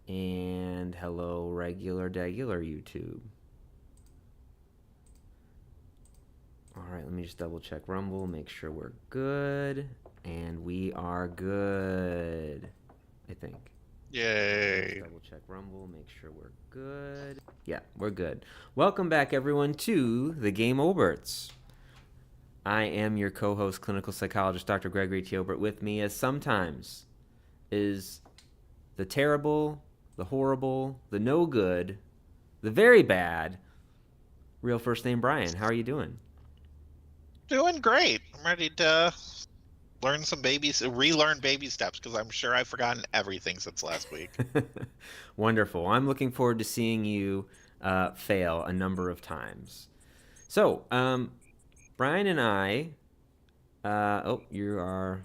And hello, regular degular YouTube. All right, let me just double check Rumble, make sure we're good. And we are good, I think. Let me just Yay. double check Rumble, make sure we're good. Yeah, we're good. Welcome back, everyone, to the Game Oberts. I am your co-host, clinical psychologist Dr. Gregory T. Obert. With me, as sometimes, is the terrible, the horrible, the no good, the very bad, real first name Brian. How are you doing? Doing great. I'm ready to relearn baby steps because I'm sure I've forgotten everything since last week. Wonderful. I'm looking forward to seeing you fail a number of times. So, Brian and I. Oh, you are.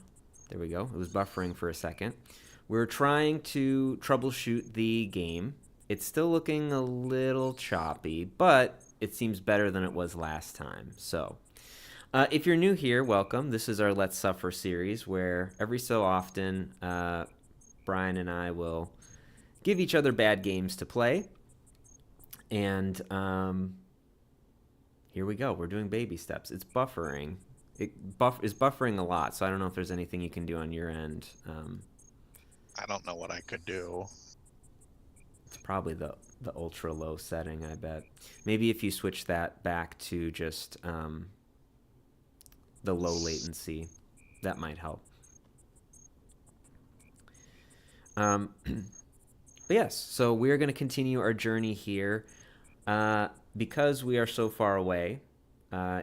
There we go. It was buffering for a second. We're trying to troubleshoot the game. It's still looking a little choppy, but it seems better than it was last time. So, if you're new here, welcome. This is our Let's Suffer series where every so often Brian and I will give each other bad games to play. And here we go. We're doing baby steps. It's buffering. It is buffering a lot, so I don't know if there's anything you can do on your end. I don't know what I could do. It's probably the ultra low setting, I bet. Maybe if you switch that back to just the low latency, that might help. But yes, so we're going to continue our journey here. Because we are so far away,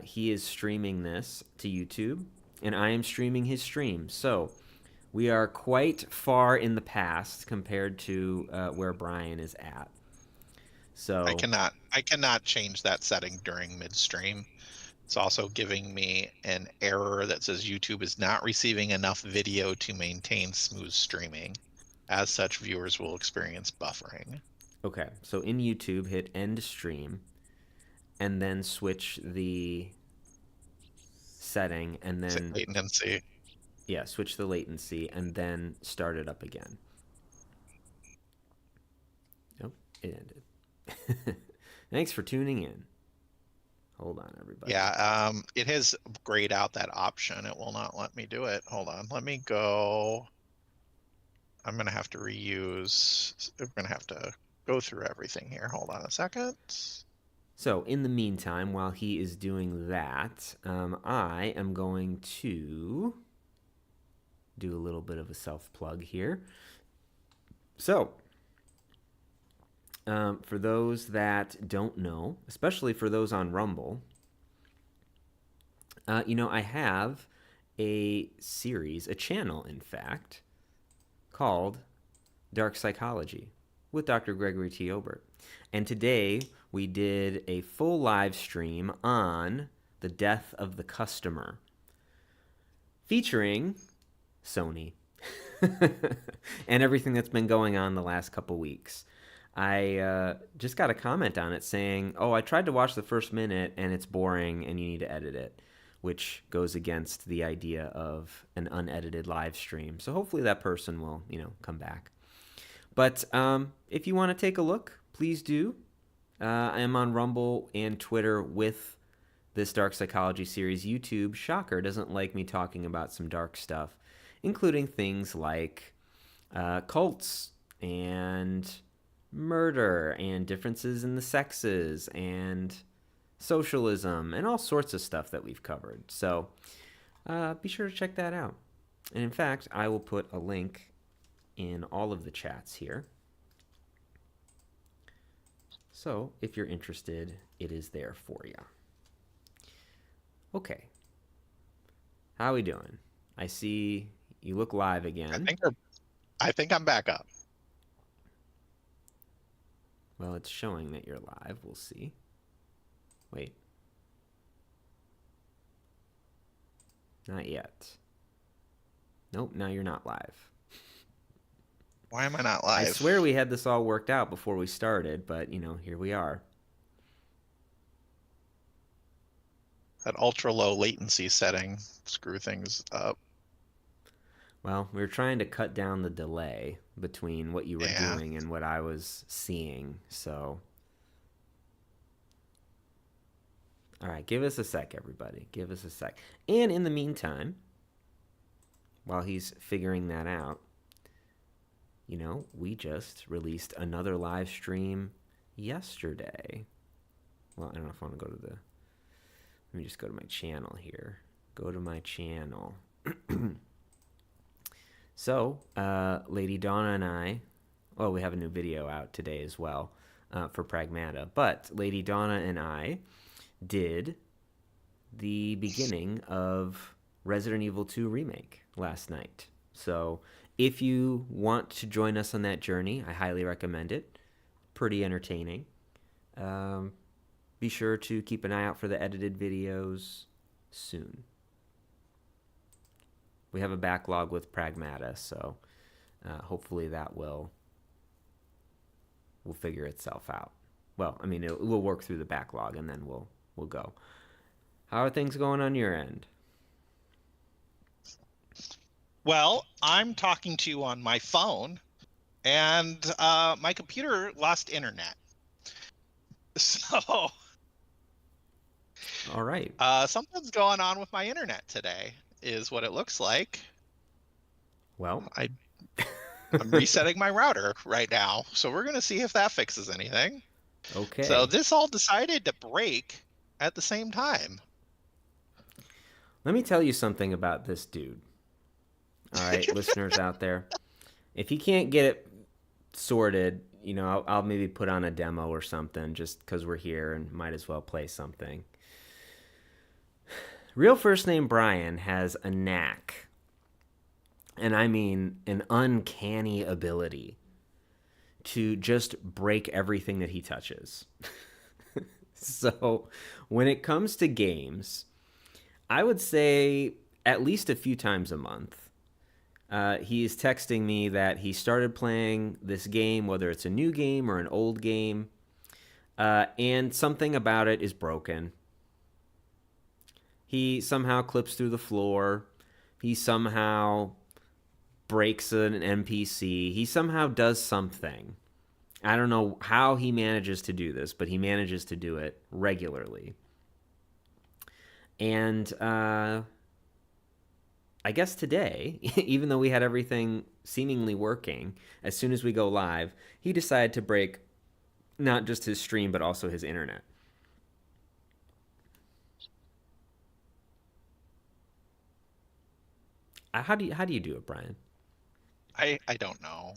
he is streaming this to YouTube, and I am streaming his stream. So we are quite far in the past compared to where Brian is at. I So, cannot I cannot change that setting during midstream. It's also giving me an error that says YouTube is not receiving enough video to maintain smooth streaming. As such, viewers will experience buffering. okay. So in YouTube, hit end stream, and then switch the setting, and then, Latency. yeah, switch the latency, and then start it up again. Oh, it ended. Thanks for tuning in. Hold on, everybody. Yeah, it has grayed out that option. It will not let me do it. Hold on. Let me go. I'm gonna have to reuse. I'm gonna have to go through everything here. Hold on a second. So, in the meantime, while he is doing that, I am going to do a little bit of a self plug here. So, for those that don't know, especially for those on Rumble, I have a series, a channel, in fact, called Dark Psychology with Dr. Gregory T. Obert. And today we did a full live stream on the death of the customer, featuring Sony and everything that's been going on the last couple weeks. I just got a comment on it saying, "Oh, I tried to watch the first minute and it's boring and you need to edit it," which goes against the idea of an unedited live stream. So hopefully that person will, come back. But if you want to take a look, please do. I am on Rumble and Twitter with this Dark Psychology series. YouTube, shocker, doesn't like me talking about some dark stuff, including things like cults and murder and differences in the sexes and socialism and all sorts of stuff that we've covered. So be sure to check that out. And in fact, I will put a link in all of the chats here. So if you're interested, it is there for you. Okay. How are we doing? I see you look live I again. think I think I'm back up. Well, it's showing that you're live. We'll see. Wait. Not yet. Nope, now you're not live. Why am I not I swear live? we had this all worked out before we started, but, here we are. That ultra low latency setting screw things up. Well, we were trying to cut down the delay between what you were Yeah. doing and what I was seeing. So, all right, give us a sec, everybody. Give us a sec. And in the meantime, while he's figuring that out, we just released another live stream yesterday. Well, I don't know if I want to go to the. Let me just go to my channel here. Go to my channel. So, Lady Donna and I, well, we have a new video out today as well for Pragmata, but Lady Donna and I did the beginning of Resident Evil 2 Remake last night. So, if you want to join us on that journey, I highly recommend it. Pretty entertaining. Be sure to keep an eye out for the edited videos soon. We have a backlog with Pragmata, so hopefully that will figure itself out. Well, I mean, we'll work through the backlog and then we'll go. How are things going on your end? Well, I'm talking to you on my phone, and my computer lost internet. So, All right. something's going on with my internet today, is what it looks like. Well, I'm resetting my router right now, so we're going to see if that fixes anything. okay. So this all decided to break at the same time. Let me tell you something about this dude. All right, listeners out there. If he can't get it sorted, I'll maybe put on a demo or something just because we're here and might as well play something. Real first name Brian has a knack, and I mean an uncanny ability to just break everything that he touches. So when it comes to games, I would say at least a few times a month, he is texting me that he started playing this game, whether it's a new game or an old game, and something about it is broken. He somehow clips through the floor. He somehow breaks an NPC. He somehow does something. I don't know how he manages to do this, but he manages to do it regularly. And I guess today, even though we had everything seemingly working, as soon as we go live, he decided to break not just his stream, but also his internet. How do you do it, Brian? I don't know.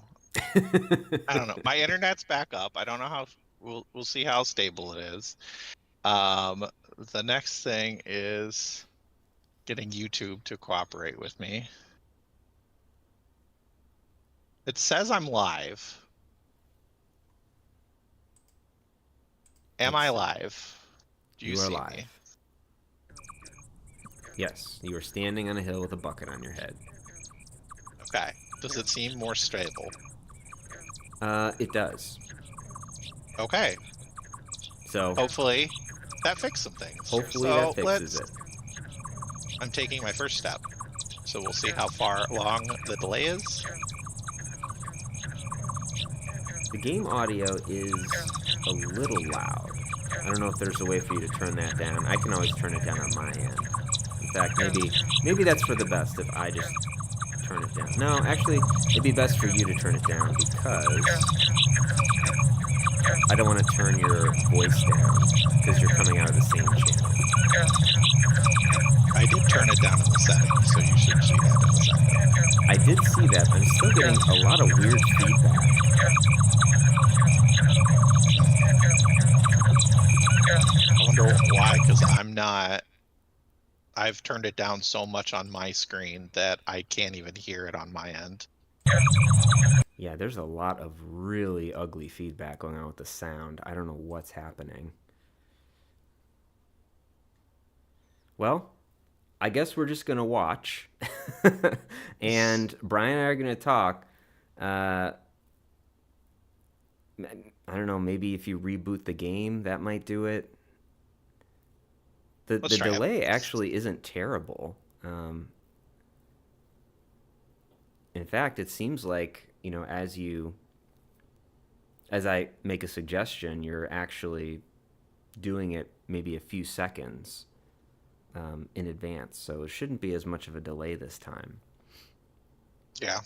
I don't know. My internet's back up. I don't know how. We'll see how stable it is. The next thing is getting YouTube to cooperate with me. It says I'm live. Am I live? Do you are see live. me? Yes, you are standing on a hill with a bucket on your head. Okay. Does it seem more stable? It does. Okay. So hopefully that fixed some things. Hopefully so that fixes it. I'm taking my first step. So we'll see how far along the delay is. The game audio is a little loud. I don't know if there's a way for you to turn that down. I can always turn it down on my end. In fact, maybe that's for the best if I just turn it down. No, actually, it'd be best for you to turn it down because I don't want to turn your voice down because you're coming out of the same channel. I did turn it down in the settings, so you should see that in a second. I did see that. I'm still getting a lot of weird feedback. I wonder why, because I've turned it down so much on my screen that I can't even hear it on my end. Yeah, there's a lot of really ugly feedback going on with the sound. I don't know what's happening. Well, I guess we're just going to watch. And Brian and I are going to talk. I don't know, maybe if you reboot the game, that might do it. The delay actually isn't terrible. In fact, it seems like, as I make a suggestion, you're actually doing it maybe a few seconds in advance, so it shouldn't be as much of a delay this time. Yeah.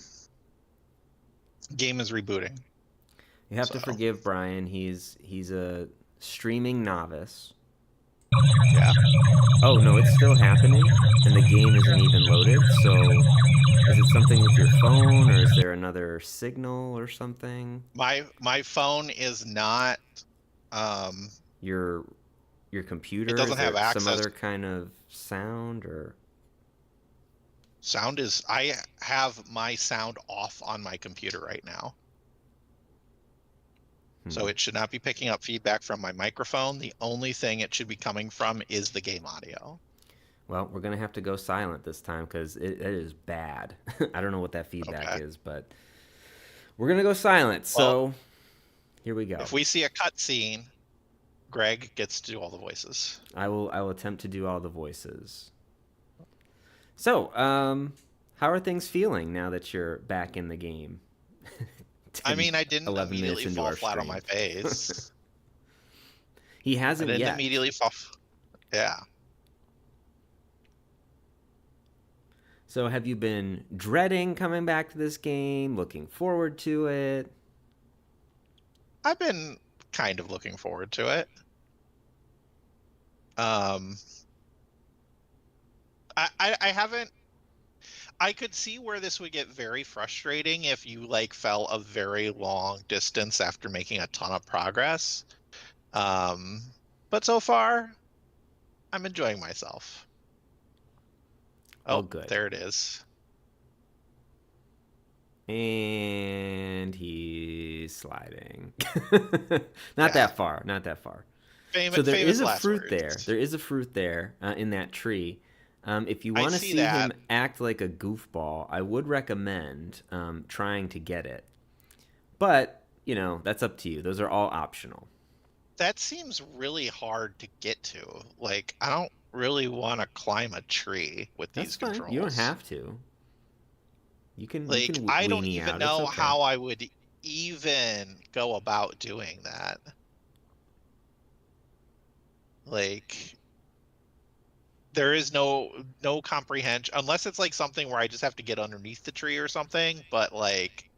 Game is rebooting. You have to So forgive Brian. He's a streaming novice. yeah. Oh no, it's still happening, and the game isn't even loaded. So, is it something with your phone, or is there another signal or something? My phone is not Your your it computer? Is doesn't have there some access. other kind of sound or? Sound is I have my sound off on my computer right now. So Hmm. it should not be picking up feedback from my microphone. The only thing it should be coming from is the game audio. Well, we're gonna have to go silent this time because it is bad. I don't know what that feedback Okay. is, but we're gonna go silent. Well, So here we go. if we see a cutscene, Greg gets to do all the voices. I will attempt to do all the voices. So, how are things feeling now that you're back in the game? I 10, mean, I didn't 11 minutes immediately into fall our flat on my stream. face. He I hasn't didn't yet. immediately fall. Yeah. So, have you been dreading coming back to this game? Looking forward to it? I've been kind of looking forward to it. Um, I haven't. I could see where this would get very frustrating if you like fell a very long distance after making a ton of progress. Um, but so far, I'm enjoying myself. Oh, Oh, good. there it is. And he's sliding. Not Yeah. that far. Not that far. So Famous, there famous is a last fruit there. words. There is a fruit there in that tree. If you I want to see see him that. act like a goofball, I would recommend trying to get it. But, that's up to you. Those are all optional. That seems really hard to get to. Like, I don't really want to climb a tree with That's these fine. You don't controls. have to. You can Like, I don't weenie even out. It's know okay. how I would even go about doing that. Like, there is no comprehension unless it's like something where I just have to get underneath the tree or something, but like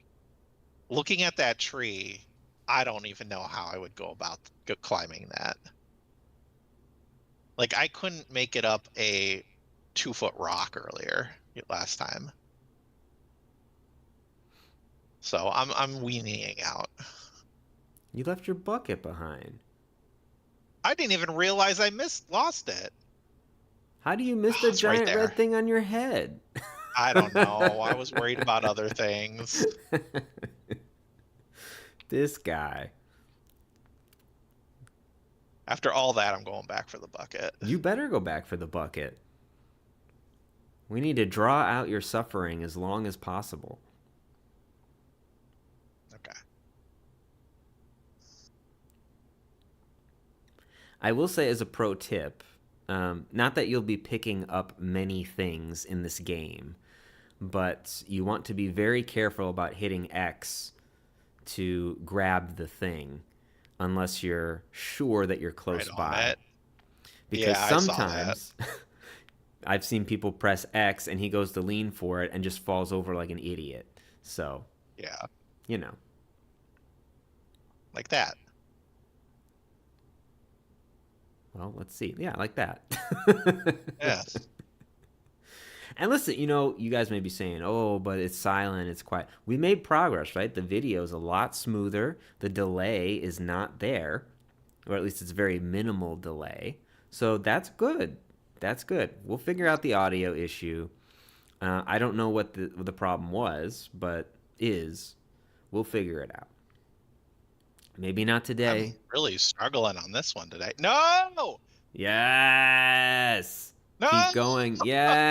looking at that tree, I don't even know how I would go about climbing that. Like I couldn't make it up a 2-foot rock earlier last time. So I'm weaning out. You left your bucket behind. I didn't even realize I lost it. How do you miss Oh, the it's right giant red there. thing on your head? I don't know. I was worried about other things. This guy. After all that, I'm going back for the bucket. You better go back for the bucket. We need to draw out your suffering as long as possible. Okay. I will say, as a pro tip, not that you'll be picking up many things in this game, but you want to be very careful about hitting X to grab the thing unless you're sure that you're Right close on by. it. Because Yeah, I saw that. sometimes I've seen people press X and he goes to lean for it and just falls over like an idiot. So, Yeah, you know. like that. Well, let's see. Yeah, like that. Yes. And listen, you guys may be saying, oh, but it's silent, it's quiet. We made progress, right? The video is a lot smoother. The delay is not there, or at least it's very minimal delay. So that's good. That's good. We'll figure out the audio issue. I don't know what the problem was, but is. We'll figure it out. Maybe not today. I'm really struggling on this one today. No! Yes. No! Keep going. Yeah.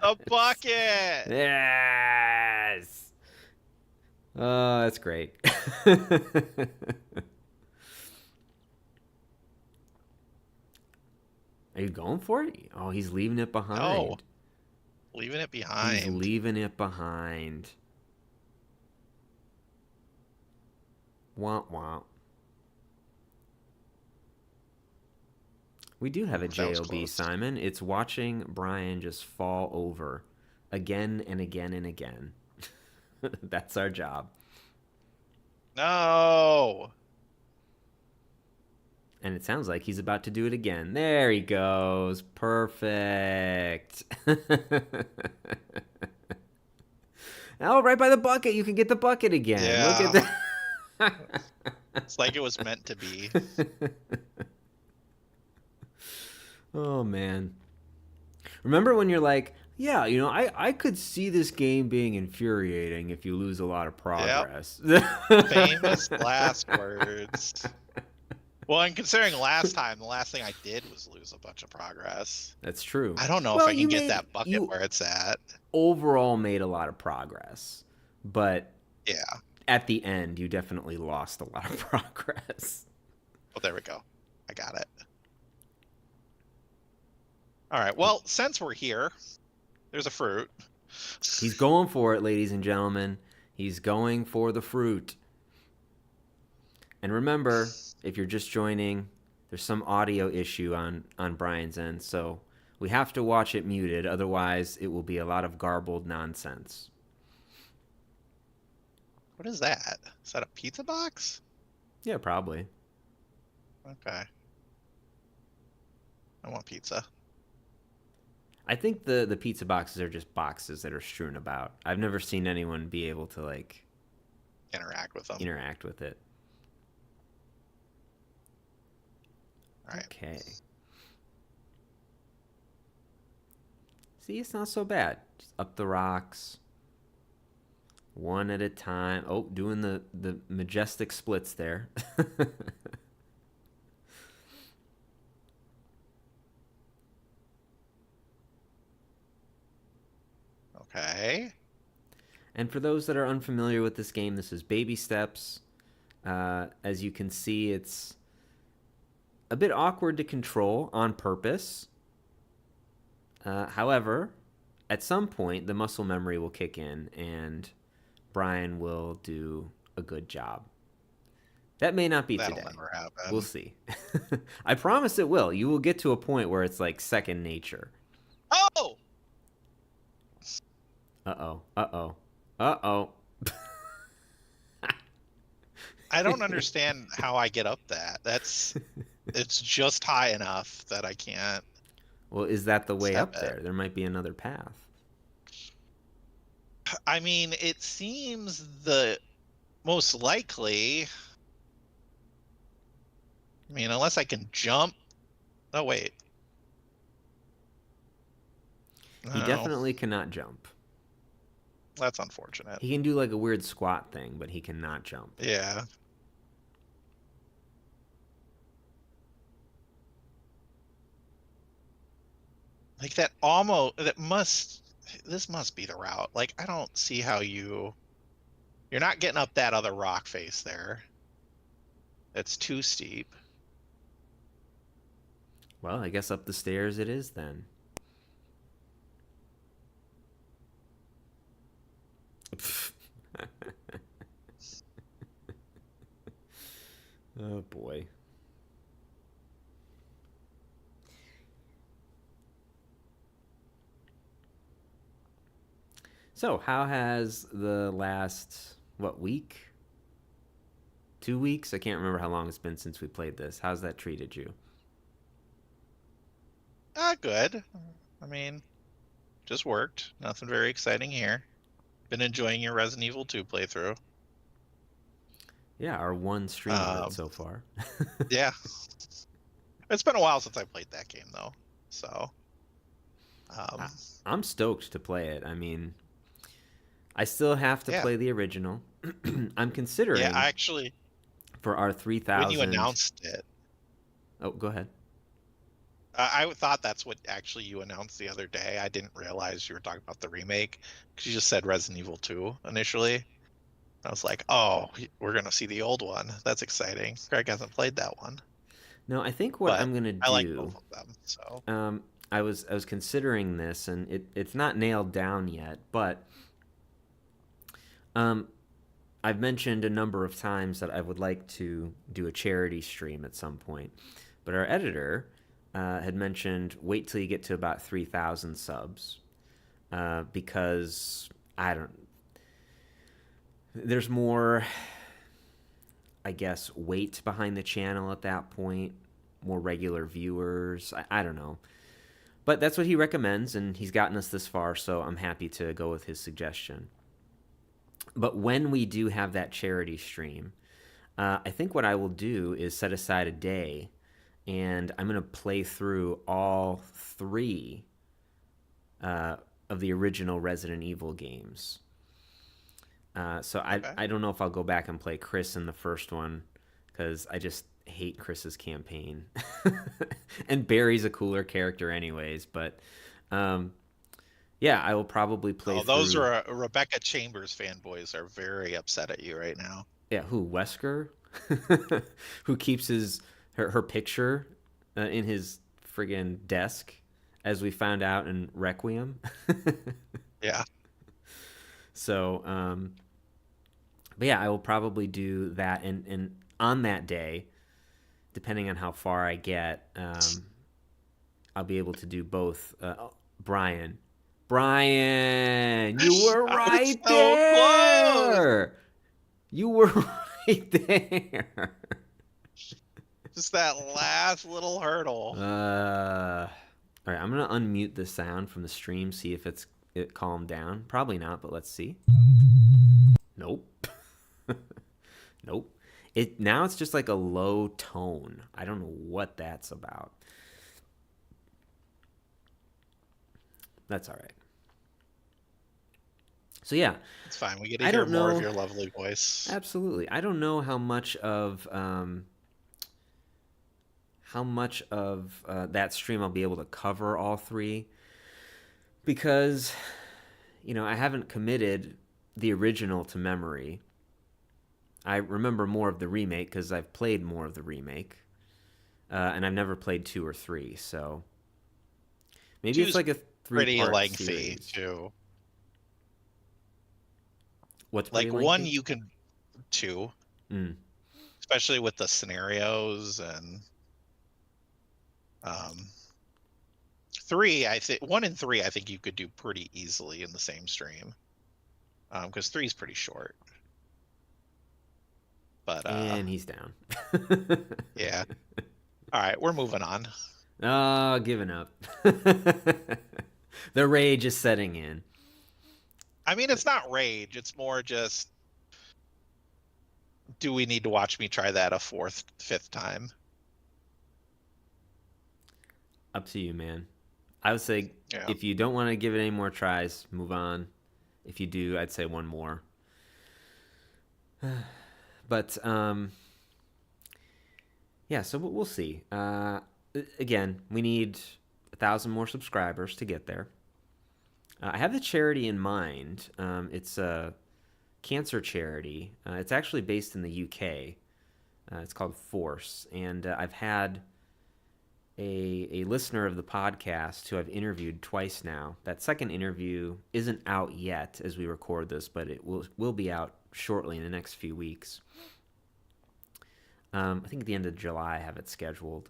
A bucket! Yes. Oh, that's great. Are you going for it? Oh, he's leaving it No. behind. Leaving it He's behind. leaving it behind. Womp womp. We do have a That was JOB, close. Simon. It's watching Brian just fall over again and again and again. That's our job. No. And it sounds like he's about to do it again. There he goes. Perfect. Oh, right by the bucket. You can get the bucket again. Look at Yeah. that. It's like it was meant to be. Oh, man. Remember when you're like, yeah, I could see this game being infuriating if you lose a lot of Yep. progress. Famous last words. Well, and considering last time, the last thing I did was lose a bunch of progress. That's true. I don't know if Well, I can get that bucket you where it's at. overall made a lot of progress, but Yeah. at the end, you definitely lost a lot of progress. Well, there we go. I got it. All right. Well, since we're here, there's a fruit. He's going for it, ladies and gentlemen. He's going for the fruit. And remember, if you're just joining, there's some audio issue on Brian's end, so we have to watch it muted. Otherwise, it will be a lot of garbled nonsense. What is that? Is that a pizza box? Yeah, probably. Okay. I want pizza. I think the pizza boxes are just boxes that are strewn about. I've never seen anyone be able to Interact with them. interact with it. All right. Okay. See, it's not so bad. Just up the rocks. One at a time. Oh, doing the majestic splits there. Okay. And for those that are unfamiliar with this game, this is Baby Steps. As you can see, it's a bit awkward to control on purpose. However, at some point, the muscle memory will kick in and Brian will do a good job. That may not be That'll today. never happen. We'll see. I promise it will. You will get to a point where it's like second nature. Oh! Uh-oh. Uh-oh. Uh-oh. I don't understand how I get up that. It's just high enough that I can't. Well, is that the way Step up it. there? There might be another path. I mean, it seems the most likely. I mean, unless I can jump. Oh, wait. He No, definitely cannot jump. that's unfortunate. He can do like a weird squat thing, but he cannot jump. Yeah. Like that almost, this must be the route. Like, I don't see how you're not getting up that other rock face there. It's too steep. Well, I guess up the stairs it is then. Oh boy. So, how has the last, week? 2 weeks? I can't remember how long it's been since we played this. How's that treated you? Good. I mean, just worked. Nothing very exciting here. Been enjoying your Resident Evil 2 playthrough. Yeah, our one stream of it so far. Yeah. It's been a while since I played that game, though. So. I'm stoked to play it. I mean, I still have to play the original. I'm considering. Yeah, I actually. For our 3000. When you announced it. Oh, go ahead. I thought that's what actually you announced the other day. I didn't realize you were talking about the remake because you just said Resident Evil 2 initially. I was like, oh, we're going to see the old one. That's exciting. Greg hasn't played that one. No, I think what I'm going to do. I like both of them. So I was considering this, and it's not nailed down yet, but um, I've mentioned a number of times that I would like to do a charity stream at some point. But our editor had mentioned wait till you get to about 3,000 subs because I don't. There's more, I guess, weight behind the channel at that point, more regular viewers. I don't know. But that's what he recommends, and he's gotten us this far, so I'm happy to go with his suggestion. But when we do have that charity stream, I think what I will do is set aside a day, and I'm going to play through all three uh, of the original Resident Evil games. So Okay. I don't know if I'll go back and play Chris in the first one because I just hate Chris's campaign. And Barry's a cooler character, anyways. But um, yeah, I will probably play Oh, those through. are Rebecca Chambers fanboys are very upset at you right now. Yeah, who Wesker, who keeps her picture in his friggin' desk, as we found out in Requiem. Yeah. So, but yeah, I will probably do that, and on that day, depending on how far I get, I'll be able to do both. Brian, Brian, you were I was right so close. there. You were right there. Just that last little hurdle. All right, I'm gonna unmute the sound from the stream, see if it calmed down. Probably not, but let's see. Nope. Nope. It now it's just like a low tone. I don't know what that's about. That's all right. So yeah, It's fine. We get to I hear don't more of know. your lovely voice. Absolutely, I don't know how much of that stream I'll be able to cover all three because I haven't committed the original to memory. I remember more of the remake because I've played more of the remake, and I've never played two or three. So maybe it's Two's like a pretty three-part lengthy series. too. What's pretty Like one lengthy? you can two, Mm. especially with the scenarios and um three, I think one and three I think you could do pretty easily in the same stream. Because three is pretty short. But And he's down. yeah. All right, we're moving on. Oh, giving up. The rage is setting in. I mean, it's not rage. It's more just, do we need to watch me try that a fourth, fifth time? Up to you, man. I would say Yeah. if you don't want to give it any more tries, move on. If you do, I'd say one more. But yeah, so we'll see. Again, we need 1,000 more subscribers to get there. I have the charity in mind. It's a cancer charity. It's actually based in the UK. It's called Force, and I've had a listener of the podcast who I've interviewed twice now. That second interview isn't out yet as we record this, but it will be out shortly in the next few weeks. I think at the end of July I have it scheduled.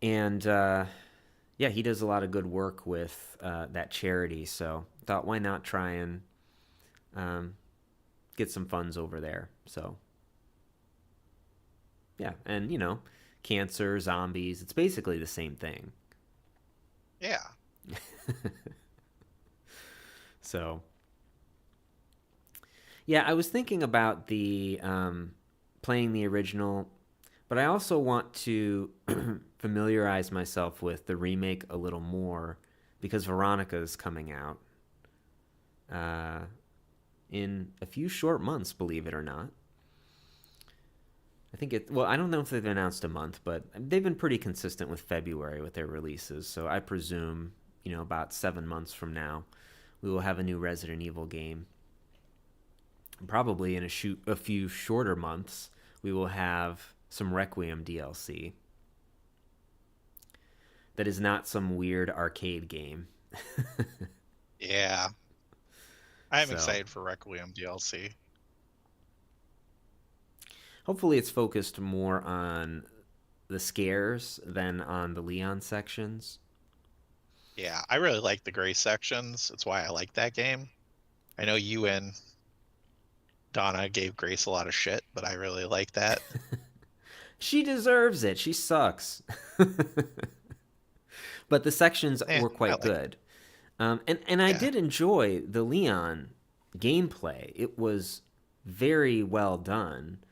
And yeah, he does a lot of good work with that charity, so thought why not try and get some funds over there. So yeah, and cancer, zombies, it's basically the same thing. Yeah. So yeah, I was thinking about the playing the original, but I also want to familiarize myself with the remake a little more because Veronica is coming out in a few short months, believe it or not. I think well, I don't know if they've announced a month, but they've been pretty consistent with February with their releases. So I presume, about 7 months from now, we will have a new Resident Evil game. Probably in a few shorter months, we will have some Requiem DLC. that is not some weird arcade game. Yeah. I'm So excited for Requiem DLC. hopefully it's focused more on the scares than on the Leon sections. Yeah, I really like the gray sections. That's why I like that game. I know you and Donna gave Grace a lot of shit, but I really like that. She deserves it. She sucks. But the sections were I quite like it. good. And I Yeah. did enjoy the Leon gameplay. It was very well done.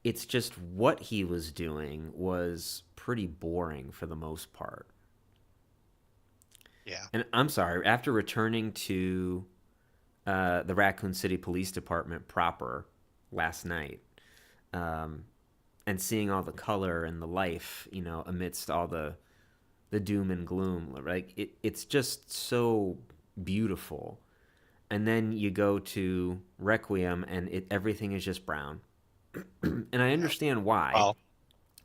It's just what he was doing was pretty boring for the most part. Yeah. And I'm sorry, after returning to the Raccoon City Police Department proper last night, um, and seeing all the color and the life, amidst all the doom and gloom, like it's just so beautiful. And then you go to Requiem, and everything is just brown. And I Yeah. understand why, Well,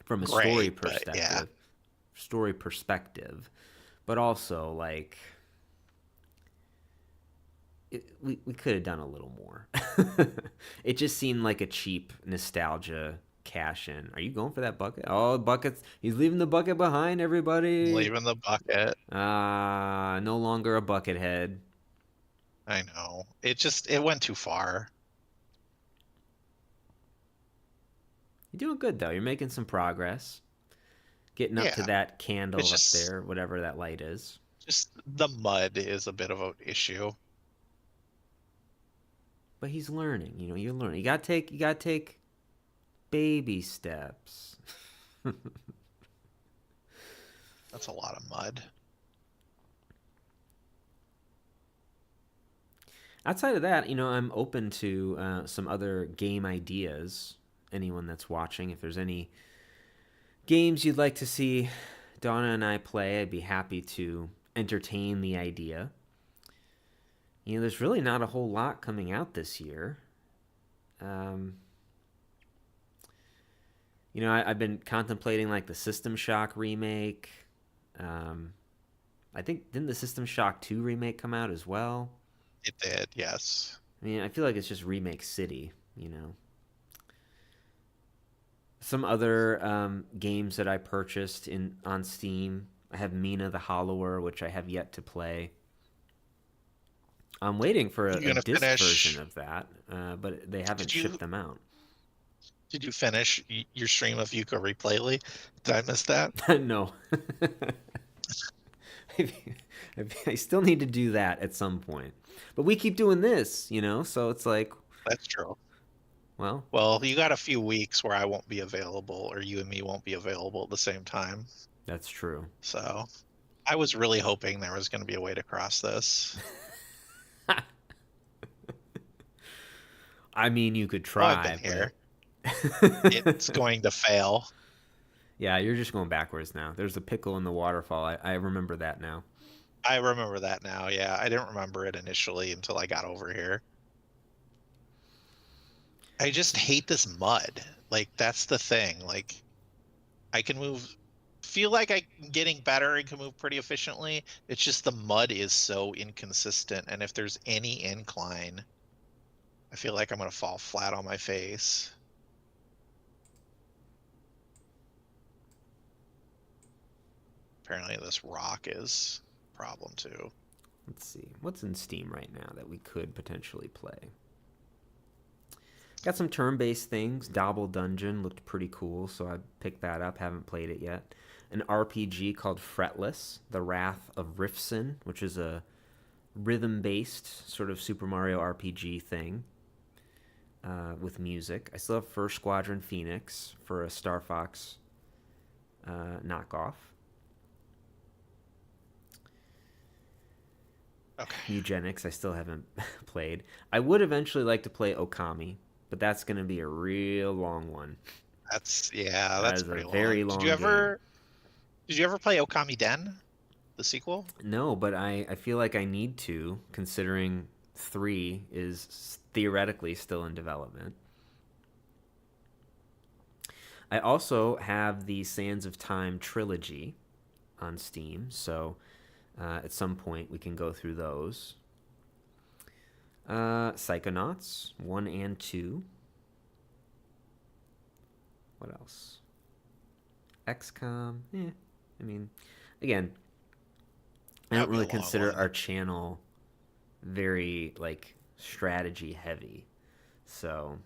from a gray, but yeah. story perspective, but also like we could have done a little more. It just seemed like a cheap nostalgia cash in. Are you going for that bucket? Oh, buckets! He's leaving the bucket behind. Everybody. Leaving the bucket. Ah, no longer a bucket head. I know. It went too far. You're doing good though. You're making some progress. Getting up to Yeah. that It's candle up just there, whatever that light is. just the mud is a bit of an issue. But he's learning. You're learning. You gotta take baby steps. That's a lot of mud. Outside of that, I'm open to some other game ideas. Anyone that's watching, if there's any games you'd like to see Donna and I play, I'd be happy to entertain the idea. There's really not a whole lot coming out this year. Um, I've been contemplating like the System Shock remake. Um, I think didn't the System Shock 2 remake come out as well? It did, yes. I mean, I feel like it's just remake city. Some other games that I purchased in on Steam. I have Mina the Hollower, which I have yet to play. I'm waiting for You a gonna disc version finish? of that, but they haven't Did shipped you them out. did you finish your stream of Yooka Replayly? Did I miss that? No. I still need to do that at some point. But we keep doing this, so it's like, That's true. well, Well, you got a few weeks where I won't be available, or you and me won't be available at the same time. that's true. So I was really hoping there was going to be a way to cross this. I mean, you could Oh, I've been try, but here. It's going to fail. yeah, you're just going backwards now. There's a pickle in the waterfall. I remember that now. I remember that now. Yeah, I didn't remember it initially until I got over here. I just hate this mud. Like, that's the thing. Like, I can move, feel like I'm getting better and can move pretty efficiently. It's just the mud is so inconsistent. And if there's any incline, I feel like I'm going to fall flat on my face. Apparently, this rock is a problem too. Let's see. What's in Steam right now that we could potentially play? Got some turn-based things. Dobble Dungeon looked pretty cool, so I picked that up. Haven't played it yet. An RPG called Fretless: The Wrath of Rifson, which is a rhythm-based sort of Super Mario RPG thing with music. I still have First Squadron Phoenix for a Star Fox knockoff. Okay. Eugenics, I still haven't played. I would eventually like to play Okami, but that's going to be a real long one. That That's is a pretty very long. long game. Did you ever play Okami Den, the sequel? No, but I feel like I need to, considering 3 is theoretically still in development. I also have the Sands of Time trilogy, on Steam, so at some point we can go through those. Psychonauts 1 and 2. What else? XCOM. I mean, again, I That don't would be a really long consider one. our channel very like strategy heavy. So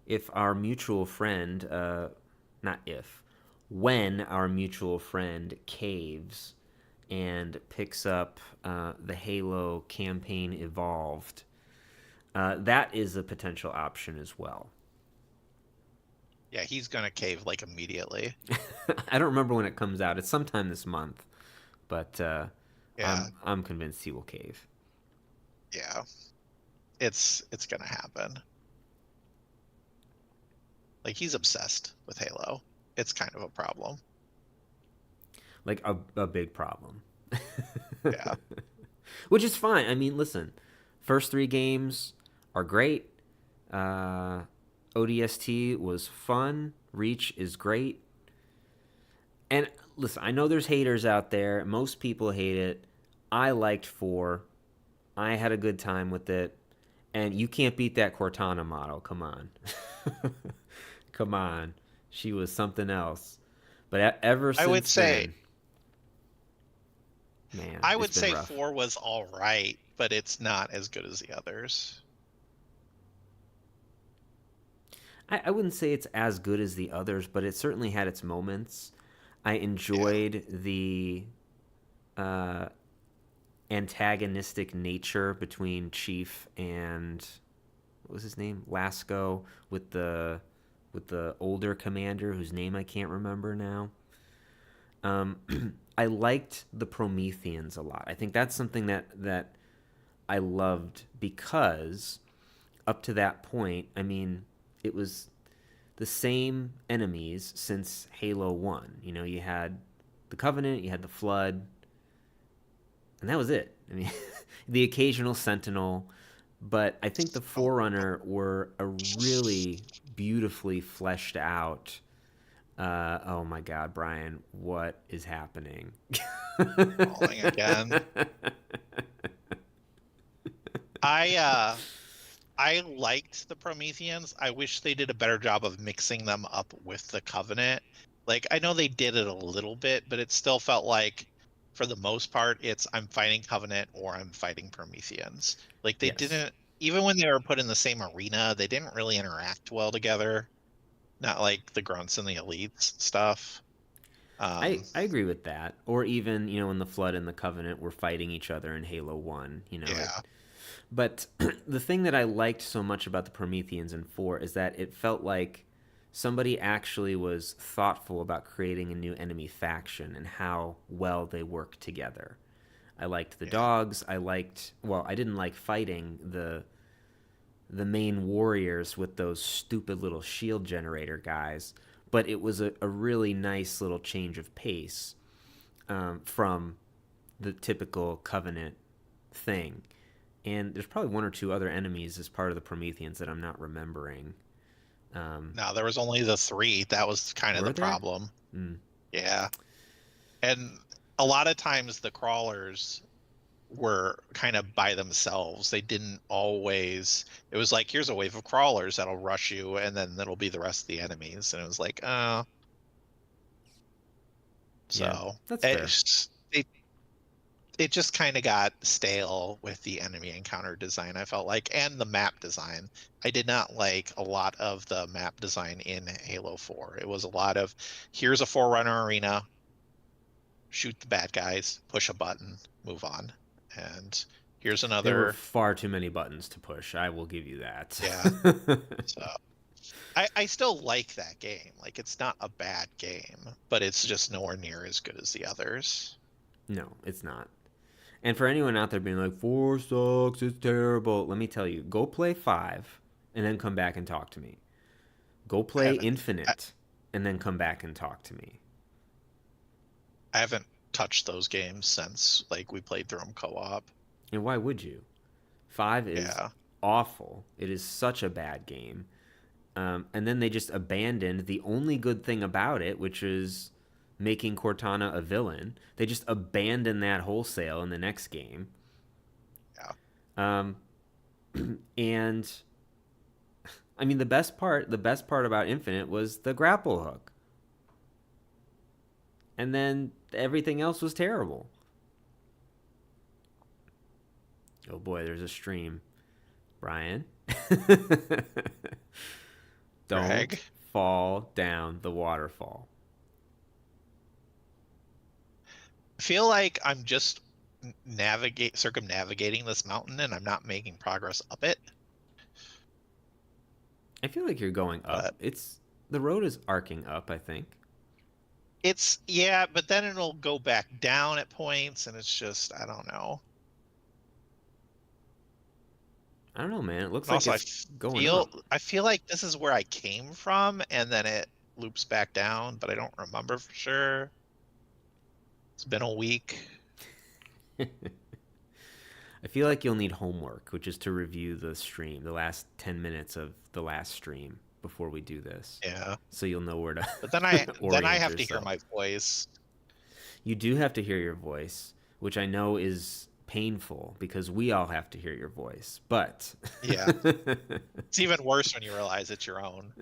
if our mutual friend, not if, when our mutual friend caves and picks up the Halo campaign Evolved, that is a potential option as well. Yeah, he's gonna cave like immediately. I don't remember when it comes out. It's sometime this month, but Yeah, I'm convinced he will cave. yeah. It's gonna happen. Like he's obsessed with Halo. It's kind of a problem. Like a big problem. Yeah. Which is fine. I mean, listen, first three games are great. Uh, ODST was fun. Reach is great. And listen, I know there's haters out there. Most people hate it. I liked 4. I had a good time with it. And you can't beat that Cortana model. Come on. Come on. She was something else. But ever I would since say then, man, I it's would been say rough. 4 was all right, but it's not as good as the others. I wouldn't say it's as good as the others, but it certainly had its moments. I Yeah. enjoyed the uh, antagonistic nature between Chief and what was his name, Lasco, with the older commander whose name I can't remember now. Um, I liked the Prometheans a lot. I think that's something that I loved because up to that point, I mean, it was the same enemies since Halo 1. You know, you had the Covenant, you had the Flood, and that was it. I mean, the occasional Sentinel, but I think the Oh, Forerunner were a really beautifully fleshed out. Oh my God, Brian, what is happening? falling again. I I liked the Prometheans. I wish they did a better job of mixing them up with the Covenant. Like I know they did it a little bit, but it still felt like for the most part it's I'm fighting Covenant or I'm fighting Prometheans. Like they Yes. didn't even when they were put in the same arena, they didn't really interact well together. Not like the grunts and the elites stuff. I agree with that. Or even, you know, when the Flood and the Covenant were fighting each other in Halo 1, you know, Yeah. but the thing that I liked so much about the Prometheans in 4 is that it felt like somebody actually was thoughtful about creating a new enemy faction and how well they work together. I liked the Yeah. dogs. Well, I didn't like fighting the main warriors with those stupid little shield generator guys, but it was a really nice little change of pace from the typical Covenant thing. And there's probably one or two other enemies as part of the Prometheans that I'm not remembering. No, there was only the 3. That was kind of Were the there? problem. Mm, Yeah. And a lot of times the crawlers were kind of by themselves. They didn't always. It was like here's a wave of crawlers that'll rush you, and then that'll be the rest of the enemies. And it was like, yeah, so that's fair. it just kind of got stale with the enemy encounter design. I felt like, and the map design. I did not like a lot of the map design in Halo 4. It was a lot of here's a Forerunner arena, shoot the bad guys, push a button, move on, and here's There were another. far too many buttons to push. I will give you that. Yeah. So I still like that game. Like it's not a bad game, but it's just nowhere near as good as the others. No, it's not. And for anyone out there being like, 4 sucks, it's terrible, let me tell you, go play 5 and then come back and talk to me. Go I play haven't I, Infinite and then come back and talk to me. I haven't touched those games since like we played through them co-op. And why would you? 5 is Yeah. awful. It is such a bad game. And then they just abandoned the only good thing about it, which is making Cortana a villain. They just abandoned that wholesale in the next game. Yeah. Um, and I mean, the best part about Infinite was the grapple hook. And then everything else was terrible. Oh boy, there's a stream. Brian. Don't Greg, fall down the waterfall. I feel like I'm just circumnavigating this mountain and I'm not making progress up it. I feel like you're going up. But The road is arcing up, I think. yeah, but then it'll go back down at points, and it's just, I don't know. I don't know, man. It looks And like also, it's going up. I feel like this is where I came from, and then it loops back down, but I don't remember for sure. It's been a week. I feel like you'll need homework, which is to review the stream, the last 10 minutes of the last stream before we do this. Yeah. So you'll know where to But then I orient have to hear yourself. my voice. You do have to hear your voice, which I know is painful because we all have to hear your voice. But Yeah. It's even worse when you realize it's your own.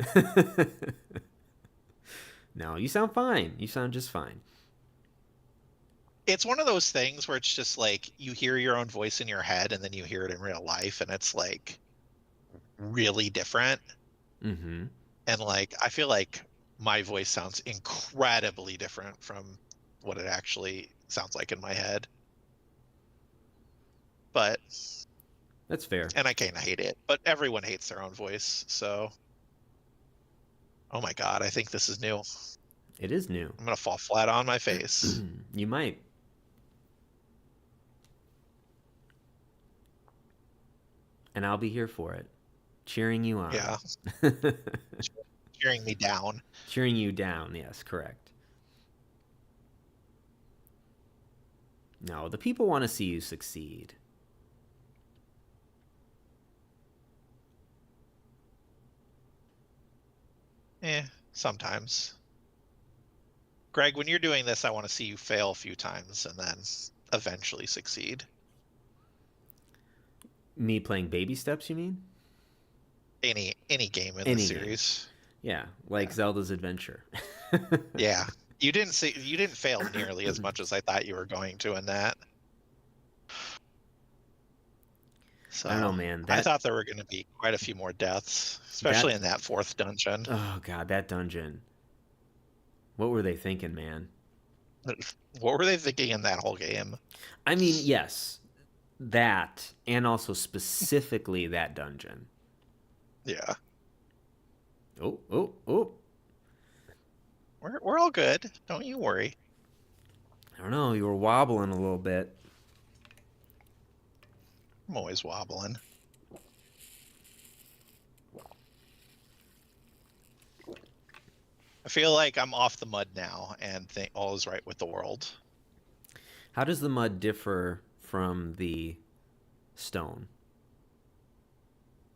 No, you sound fine. You sound just fine. It's one of those things where it's just like you hear your own voice in your head and then you hear it in real life, and it's like really different. Mm-hmm. And like I feel like my voice sounds incredibly different from what it actually sounds like in my head. But That's fair. and I kind of hate it, but everyone hates their own voice. So, oh my God, I think this is new. It is new. I'm gonna fall flat on my face. You might. And I'll be here for it, cheering you on. Yeah, cheering me down. Cheering you down, yes, correct. No, the people want to see you succeed. Sometimes. Greg, when you're doing this, I want to see you fail a few times and then eventually succeed. Me playing baby steps, you mean? Any game in the Any game. series. Yeah, like Zelda's Adventure. Yeah. You didn't fail nearly as much as I thought you were going to in that. So, I don't know, man. I thought there were going to be quite a few more deaths, especially in that fourth dungeon. Oh god, that dungeon. What were they thinking, man? What were they thinking in that whole game? I mean, yes, that, and also specifically that dungeon. Yeah. Oh. We're all good. Don't you worry. I don't know. You were wobbling a little bit. I'm always wobbling. I feel like I'm off the mud now and think all is right with the world. How does the mud differ from the stone?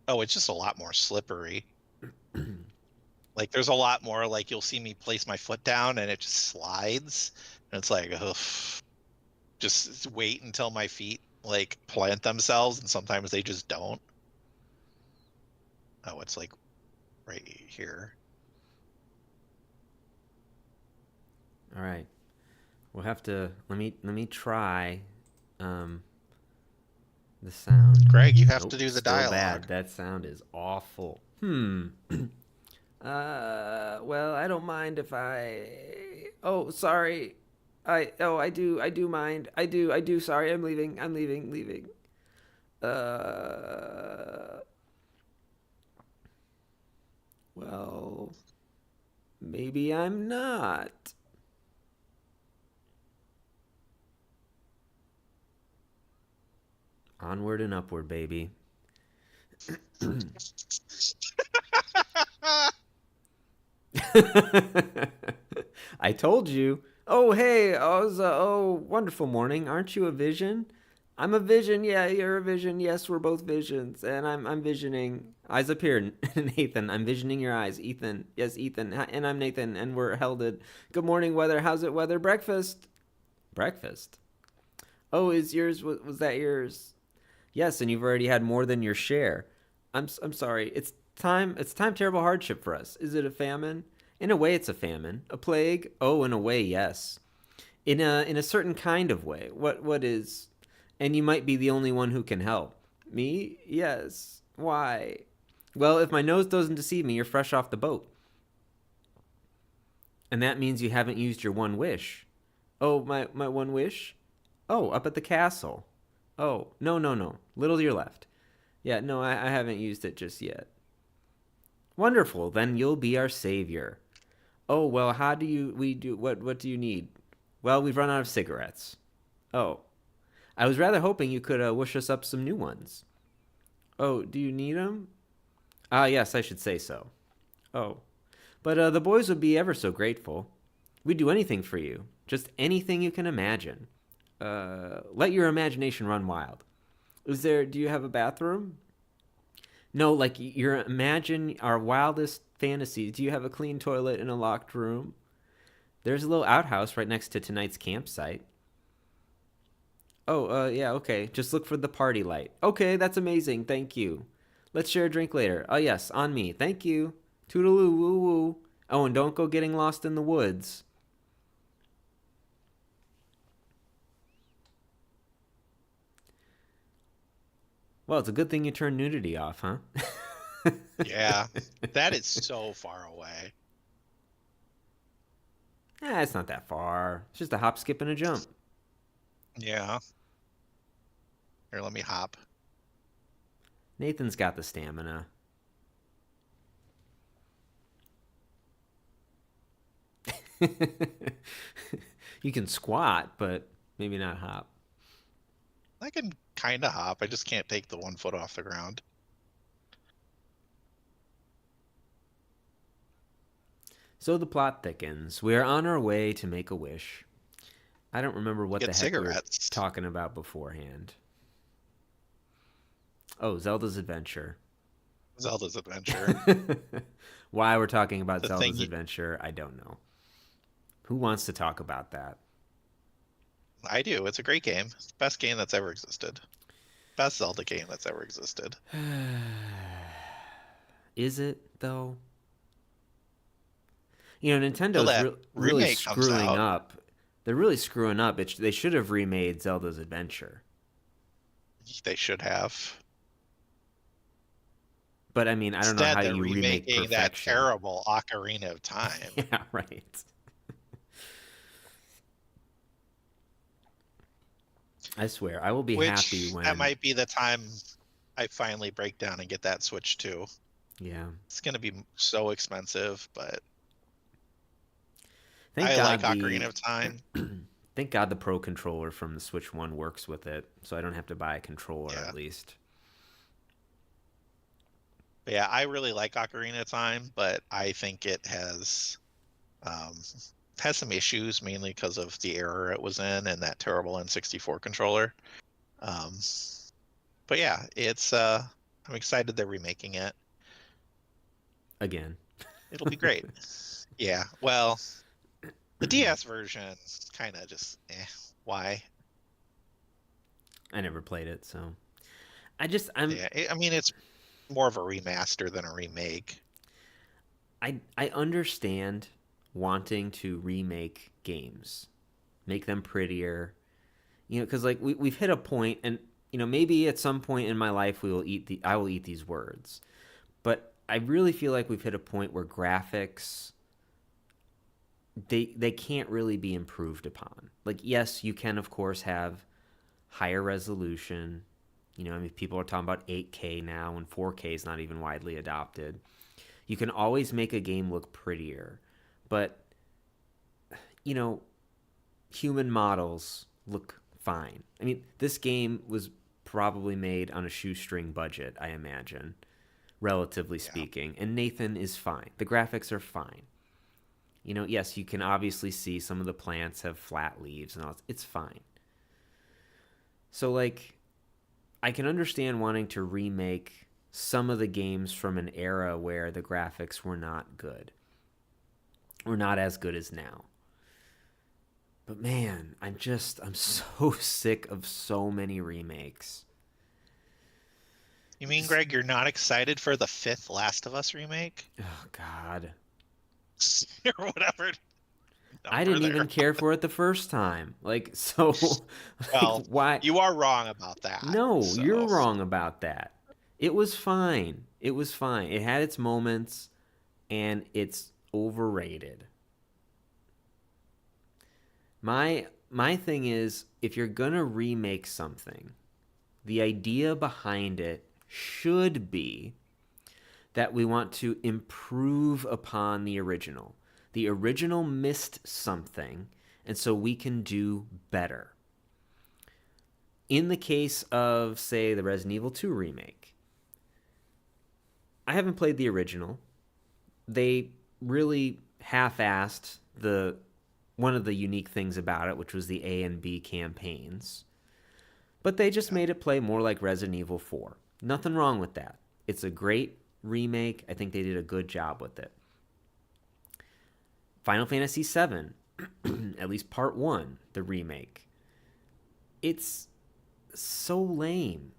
Oh, it's just a lot more slippery. Like there's a lot more, like you'll see me place my foot down and it just slides. And it's like, ugh. Just wait until my feet like plant themselves, and sometimes they just don't. Oh, it's like right here. All right. We'll have to let me try the sound. Greg, you have Nope, to do the still dialogue. bad. That sound is awful. Well, I don't mind if I Oh, sorry. I do mind. I do. Sorry. I'm leaving. Well, maybe I'm not. Onward and upward, baby. I told you. Oh, hey. Oh, wonderful morning. Aren't you a vision? I'm a vision. Yeah, you're a vision. Yes, we're both visions, and I'm visioning. Eyes up here, Nathan. I'm visioning your eyes, Ethan. Yes, Ethan, and I'm Nathan, and we're held at. Good morning, weather. How's it, weather? Breakfast. Breakfast. Oh, is yours? Was that yours? Yes, and you've already had more than your share. I'm sorry. It's time. It's time. Terrible hardship for us. Is it a famine? In a way, it's a famine. A plague? Oh, in a way, yes. In a certain kind of way. What is? And you might be the only one who can help. Me? Yes. Why? Well, if my nose doesn't deceive me, you're fresh off the boat. And that means you haven't used your one wish. Oh, my one wish? Oh, up at the castle. Oh, no, no, no. Little to your left. Yeah, no, I haven't used it just yet. Wonderful. Then you'll be our savior. Oh, well, how do you we do what do you need? Well, we've run out of cigarettes. Oh, I was rather hoping you could wish us up some new ones. Oh, do you need them? Ah, yes, I should say so. Oh, but the boys would be ever so grateful. We'd do anything for you, just anything you can imagine. Let your imagination run wild. Is there? Do you have a bathroom? No, like your imagine our wildest fantasies. Do you have a clean toilet in a locked room? There's a little outhouse right next to tonight's campsite. Oh, yeah, okay. Just look for the party light. Okay, that's amazing. Thank you. Let's share a drink later. Oh, yes, on me. Thank you. Toodaloo, woo woo. Oh, and don't go getting lost in the woods. Well, it's a good thing you turned nudity off, huh? Yeah, that is so far away. It's not that far. It's just a hop, skip, and a jump. Yeah. Here, let me hop. Nathan's got the stamina. You can squat, but maybe not hop. I can kind of hop. I just can't take the 1 foot off the ground. So the plot thickens. We are on our way to make a wish. I don't remember what the Get heck we were cigarettes. talking about beforehand. Oh, Zelda's Adventure. Zelda's Adventure. Why we're talking about The thing Zelda's you, Adventure, I don't know. Who wants to talk about that? I do. It's a great game. It's the best game that's ever existed. Best Zelda game that's ever existed. Is it, though? You know, Till Nintendo's that really remake comes screwing out, up. They're really screwing up. They should have remade Zelda's Adventure. they should have. But I mean, I don't know Instead, how they're you remake remaking that perfection. terrible Ocarina of Time. Yeah, right. I swear, I will be happy Which that when. might be the time I finally break down and get that Switch too. Yeah. It's gonna be so expensive, but Thank I like God Ocarina the of Time. thank God the Pro controller from the Switch One works with it, so I don't have to buy a controller Yeah. at least. But yeah, I really like Ocarina of Time, but I think it um, has some issues, mainly because of the error it was in and that terrible N64 controller. Um, but yeah, it's I'm excited they're remaking it. Again. It'll be great. Yeah, well, the DS version kind of just why? I never played it, so I'm Yeah, I mean it's more of a remaster than a remake. I understand wanting to remake games, make them prettier, you know, because like we've hit a point, and you know maybe at some point in my life I will eat these words, but I really feel like we've hit a point where graphics they can't really be improved upon. Like yes, you can of course have higher resolution. You know, I mean people are talking about 8K now, and 4K is not even widely adopted. You can always make a game look prettier, but you know, human models look fine. I mean, this game was probably made on a shoestring budget, I imagine, relatively Yeah. speaking. And Nathan is fine. The graphics are fine. You know, yes, you can obviously see some of the plants have flat leaves and all. It's fine. So like I can understand wanting to remake some of the games from an era where the graphics were not good or not as good as now. But man, I'm so sick of so many remakes. You mean, Just, Greg, you're not excited for the fifth Last of Us remake? oh god. Or whatever I number didn't there. even care for it the first time. Like so like Well, why you are wrong about that. No, you're So, wrong about that. It was fine. It was fine. It had its moments and it's overrated. My thing is if you're going to remake something, the idea behind it should be that we want to improve upon the original. The original missed something, and so we can do better. In the case of, say, the Resident Evil 2 remake, I haven't played the original. They really half-assed the one of the unique things about it, which was the A and B campaigns. But they just yeah. made it play more like Resident Evil 4. Nothing wrong with that. It's a great remake. I think they did a good job with it. Final Fantasy VII, at least part 1, the remake. It's so lame.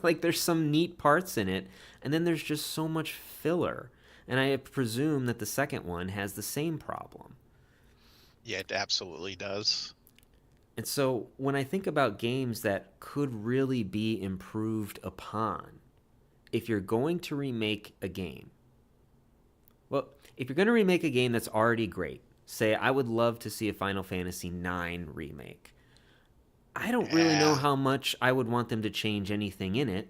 Like there's some neat parts in it, and then there's just so much filler. And I presume that the second one has the same problem. Yeah, it absolutely does. And so when I think about games that could really be improved upon, if you're going to remake a game, well, if you're going to remake a game that's already great, say I would love to see a Final Fantasy IX remake. I don't really know Yeah. how much I would want them to change anything in it.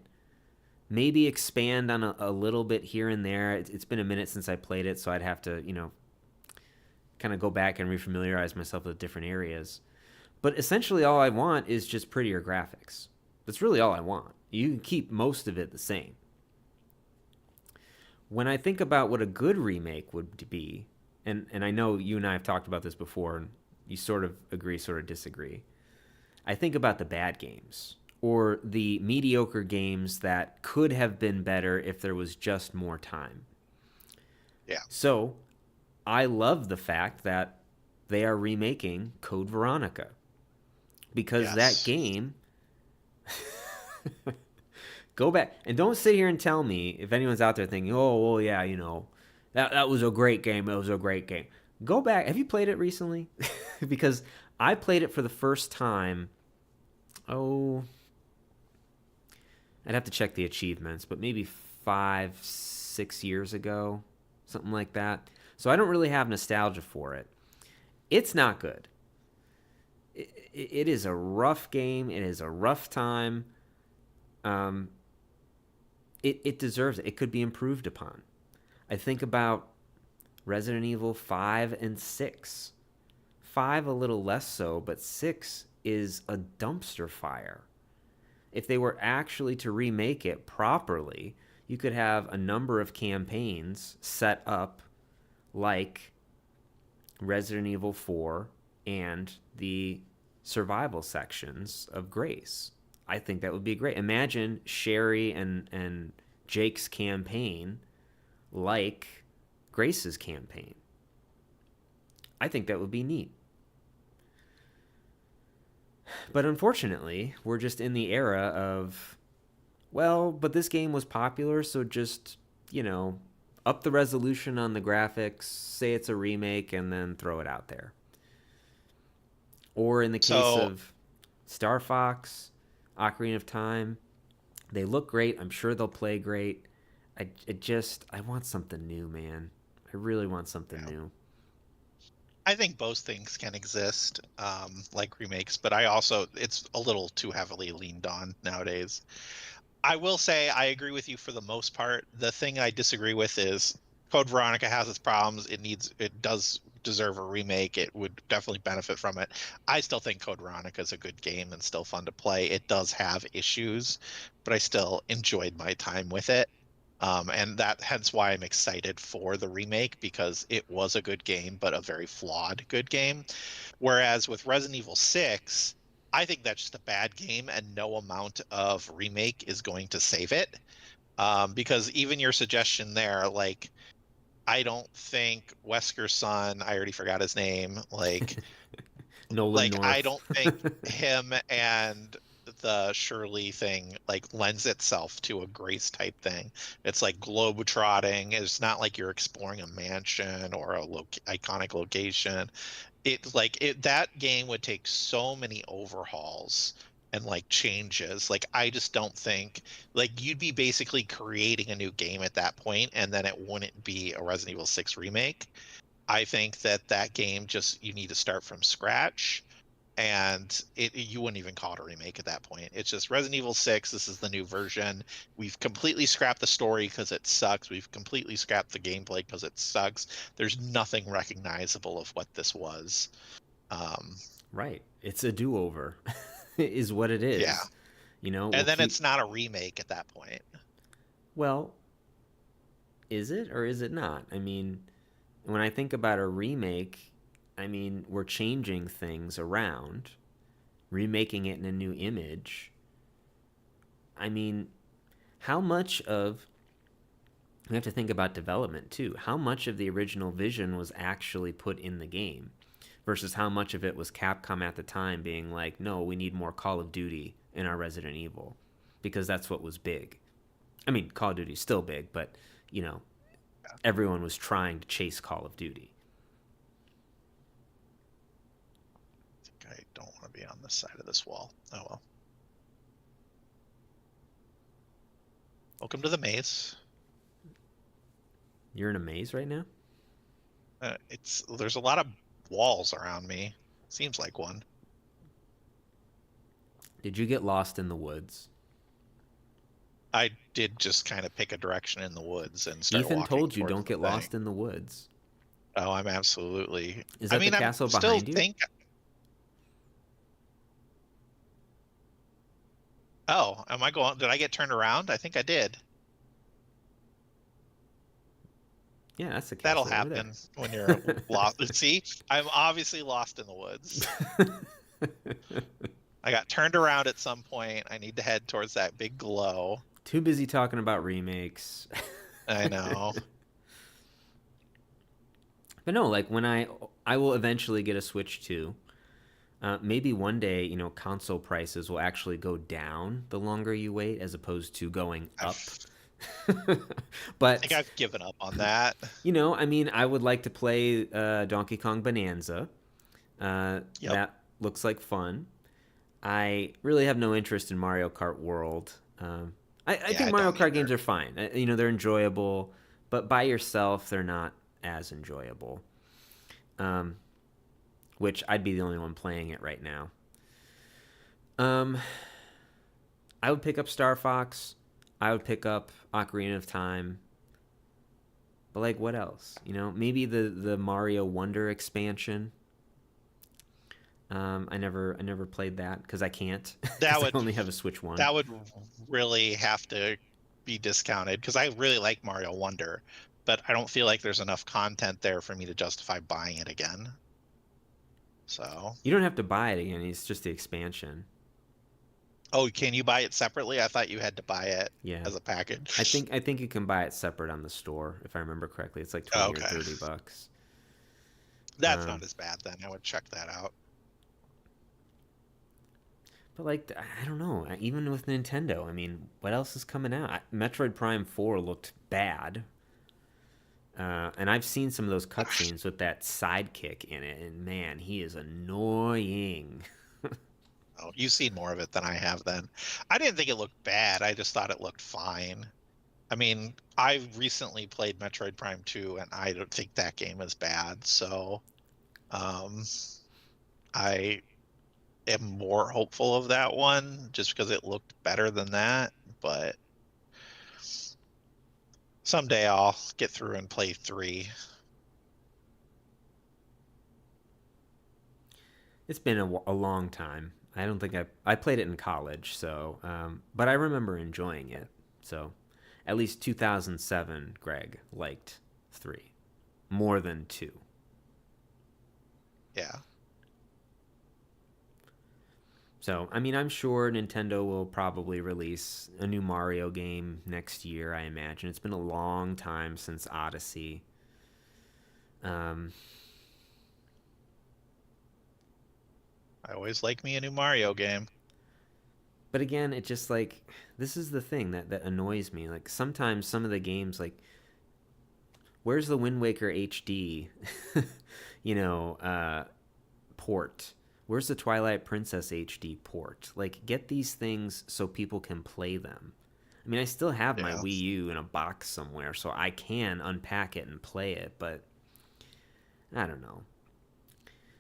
Maybe expand on a little bit here and there. It's been a minute since I played it, so I'd have to, kind of go back and refamiliarize myself with different areas. But essentially, all I want is just prettier graphics. That's really all I want. You can keep most of it the same. When I think about what a good remake would be, and I know you and I have talked about this before, and you sort of agree, sort of disagree. I think about the bad games or the mediocre games that could have been better if there was just more time. Yeah. So I love the fact that they are remaking Code Veronica because that Yes. game. Go back and don't sit here and tell me if anyone's out there thinking, "Oh, well, yeah, that was a great game. It was a great game." Go back. Have you played it recently? Because I played it for the first time. Oh, I'd have to check the achievements, but maybe 5, 6 years ago, something like that. So I don't really have nostalgia for it. It's not good. It is a rough game. It is a rough time. Um, it deserves it. It could be improved upon. I think about Resident Evil 5 and 6. 5 a little less so, but 6 is a dumpster fire. If they were actually to remake it properly, you could have a number of campaigns set up like Resident Evil 4 and the survival sections of Grace. I think that would be great. Imagine Sherry and Jake's campaign like Grace's campaign. I think that would be neat. But unfortunately, we're just in the era of, well, but this game was popular, so just, up the resolution on the graphics, say it's a remake, and then throw it out there. Or in the case So of Star Fox, Ocarina of Time, they look great. I'm sure they'll play great. I want something new, man. I really want something yeah, new. I think both things can exist, like remakes, but it's a little too heavily leaned on nowadays. I will say I agree with you for the most part. The thing I disagree with is Code Veronica has its problems. It does deserve a remake. It would definitely benefit from it. I still think Code Veronica is a good game and still fun to play. It does have issues, but I still enjoyed my time with it. And that hence why I'm excited for the remake, because it was a good game, but a very flawed good game. Whereas with Resident Evil 6, I think that's just a bad game, and no amount of remake is going to save it. Because even your suggestion there, like, I don't think Wesker's son, I already forgot his name, Nolan I North. don't think him and the Shirley thing like lends itself to a Grace type thing. It's like globetrotting. It's not like you're exploring a mansion or a iconic location. That game would take so many overhauls and like changes. Like I just don't think like you'd be basically creating a new game at that point, and then it wouldn't be a Resident Evil 6 remake. I think that game just you need to start from scratch, and you wouldn't even call it a remake at that point. It's just Resident Evil 6. This is the new version. We've completely scrapped the story because it sucks. We've completely scrapped the gameplay because it sucks. There's nothing recognizable of what this was. Um, Right. It's a do-over, is what it yeah, is. We'll and then keep. it's not a remake at that point. Well, is it or is it not? I mean, when I think about a remake, I mean, we're changing things around, remaking it in a new image. I mean, how much of we have to think about development too. How much of the original vision was actually put in the game versus how much of it was Capcom at the time being like, no, we need more Call of Duty in our Resident Evil because that's what was big. I mean, Call of Duty's still big, but, you know, everyone was trying to chase Call of Duty. I think I don't want to be on this side of this wall. Oh well. Welcome to the maze. You're in a maze right now? There's a lot of walls around me. Seems like one. Did you get lost in the woods? I did just kind of pick a direction in the woods and start Ethan walking told you towards don't the get thing. lost in the woods. Oh, I'm absolutely. Is I that the mean, I'm castle still behind you? think. Oh, am I going? Did I get turned around? I think I did. Yeah, that's the That'll castle over there. happen when you're lost. See, I'm obviously lost in the woods. I got turned around at some point. I need to head towards that big glow. Too busy talking about remakes. I know. But no, like when I will eventually get a Switch 2. Maybe one day, console prices will actually go down the longer you wait as opposed to going up. I think But, I've given up on that. I mean, I would like to play Donkey Kong Bonanza. Yep. That looks like fun. I really have no interest in Mario Kart World. I Yeah, think I Mario don't Kart either. games are fine. They're enjoyable, but by yourself, they're not as enjoyable. Um, which I'd be the only one playing it right now. Um, I would pick up Star Fox. I would pick up Ocarina of Time. But like, what else? Maybe the Mario Wonder expansion. I never played that because I can't That because I would only have a Switch One. that would really have to be discounted because I really like Mario Wonder, but I don't feel like there's enough content there for me to justify buying it again. So, You don't have to buy it again. It's just the expansion. oh, can you buy it separately? I thought you had to buy it Yeah, as a I package. think I think you can buy it separate on the store if I remember correctly. It's like Oh, 20 or okay. $30. That's not Um, as bad then. I would check that out. but like I don't know. Even with Nintendo, I mean, what else is coming out? Metroid Prime 4 looked bad. And I've seen some of those cutscenes with that sidekick in it, and man, he is annoying. Oh, you've seen more of it than I have then. I didn't think it looked bad. I just thought it looked fine. I mean, I recently played Metroid Prime 2 and I don't think that game is bad. So, um, I am more hopeful of that one just because it looked better than that. But someday I'll get through and play 3. It's been a long time. I don't think I played it in college, so but I remember enjoying it. So at least 2007, Greg liked 3 more than 2. Yeah. So, I mean, I'm sure Nintendo will probably release a new Mario game next year, I imagine. It's been a long time since Odyssey. Um, I always like me a new Mario game. but again, it just like, this is the thing that annoys me. Like, sometimes some of the games, like, where's the Wind Waker HD, you know, port? Where's the Twilight Princess HD port? Like, get these things so people can play them. I mean, I still have my Yeah. Wii U in a box somewhere, so I can unpack it and play it, but I don't know.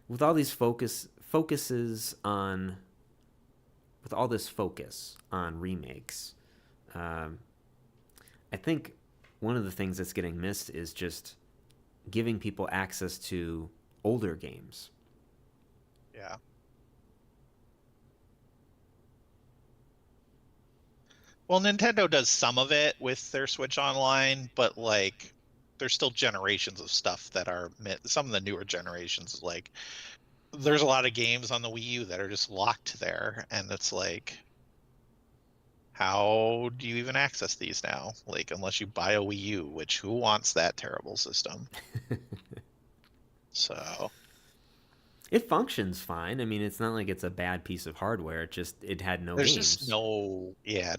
With all these focuses on with all this focus on remakes, um, I think one of the things that's getting missed is just giving people access to older games. Yeah. Well, Nintendo does some of it with their Switch Online, but like there's still generations of stuff that are some of the newer generations like there's a lot of games on the Wii U that are just locked there and it's like how do you even access these now? Like unless you buy a Wii U, which who wants that terrible system? So, It functions fine. I mean, it's not like it's a bad piece of hardware. It had no there's just games.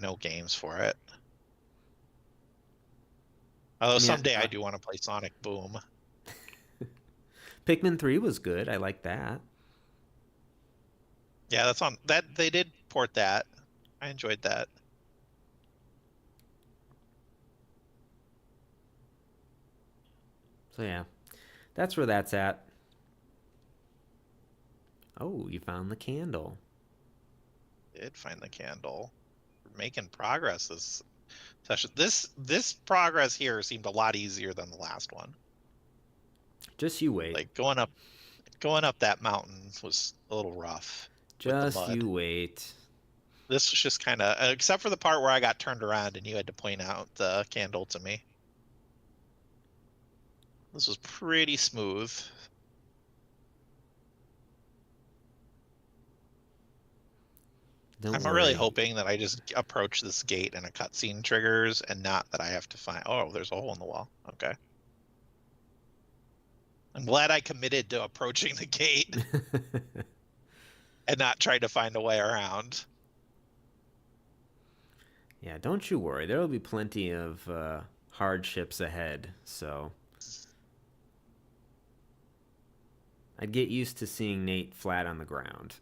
no games for it. Although I mean, someday I do want to play Sonic Boom. Pikmin 3 was good. I like that. Yeah, that's on that they did port that. I enjoyed that. So yeah, that's where that's at. Oh, you found the candle. Did find the candle. We're making progress this session. This progress here seemed a lot easier than the last one. Just you wait. Like going up that mountain was a little rough with the Just mud. you wait. This was just kind of except for the part where I got turned around and you had to point out the candle to me. This was pretty smooth. Don't I'm really worry. hoping that I just approach this gate and a cutscene triggers and not that I have to find. Oh, there's a hole in the wall. Okay. I'm glad I committed to approaching the gate and not trying to find a way around. Yeah, don't you worry. There will be plenty of hardships ahead. So I'd get used to seeing Nate flat on the ground.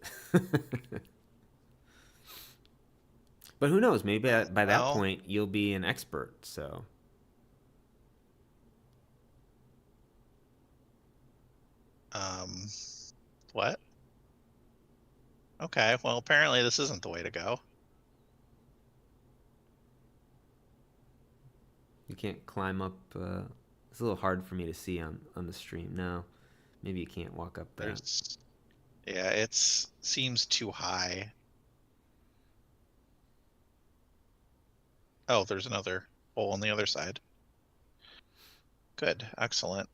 But who knows? Maybe by that Well, point you'll be an expert. So um, what? Okay, well, apparently this isn't the way to go. you can't climb up. It's a little hard for me to see on the stream. No, maybe you can't walk up that. Yeah, it's seems too high. Oh, there's another hole on the other side. Good, excellent.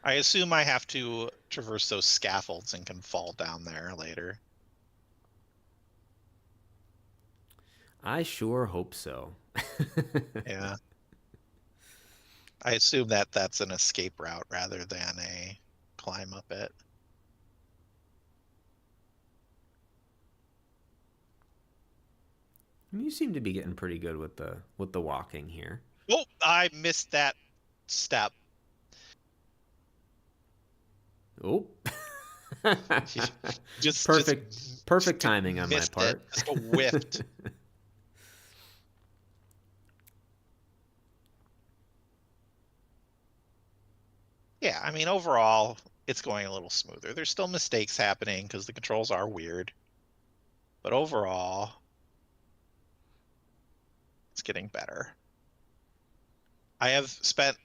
I assume I have to traverse those scaffolds and can fall down there later. I sure hope so. Yeah. I assume that that's an escape route rather than a climb up it. I mean, you seem to be getting pretty good with the walking here. Oh, I missed that step. Oh. Just Perfect timing on my missed it. part. Just a whiffed. Yeah, I mean, overall, it's going a little smoother. There's still mistakes happening because the controls are weird. But overall, it's getting better. I have spent,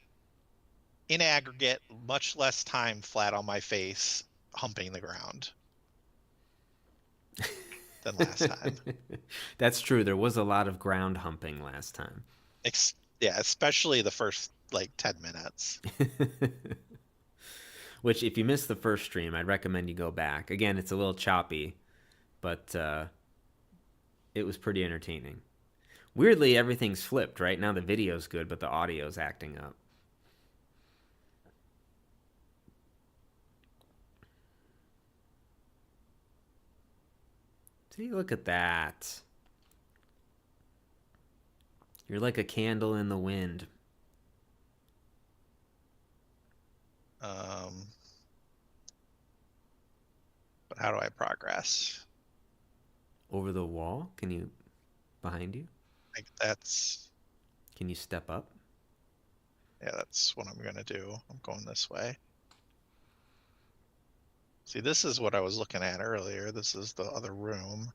in aggregate, much less time flat on my face humping the ground than last time. That's true. There was a lot of ground humping last time. Yeah, especially the first like 10 minutes. Which, if you missed the first stream, I'd recommend you go back. Again, it's a little choppy, but it was pretty entertaining. Weirdly, everything's flipped, right? Now the video's good, but the audio's acting up. See, look at that. You're like a candle in the wind. But how do I progress? Over the wall? Can you... behind you? Like that's... Can you step up? Yeah, that's what I'm gonna do. I'm going this way. See, this is what I was looking at earlier. This is the other room.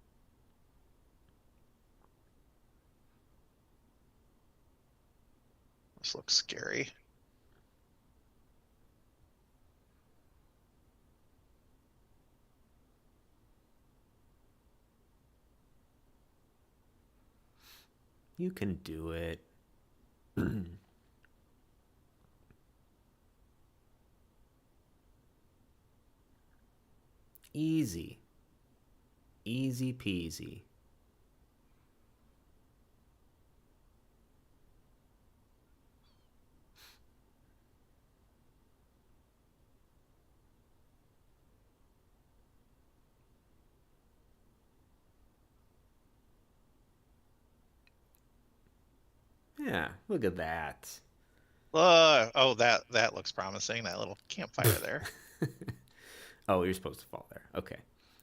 This looks scary. You can do it. Easy. Easy peasy. Yeah, look at that. Oh, that looks promising. That little campfire there. Oh, you're supposed to fall there. Okay.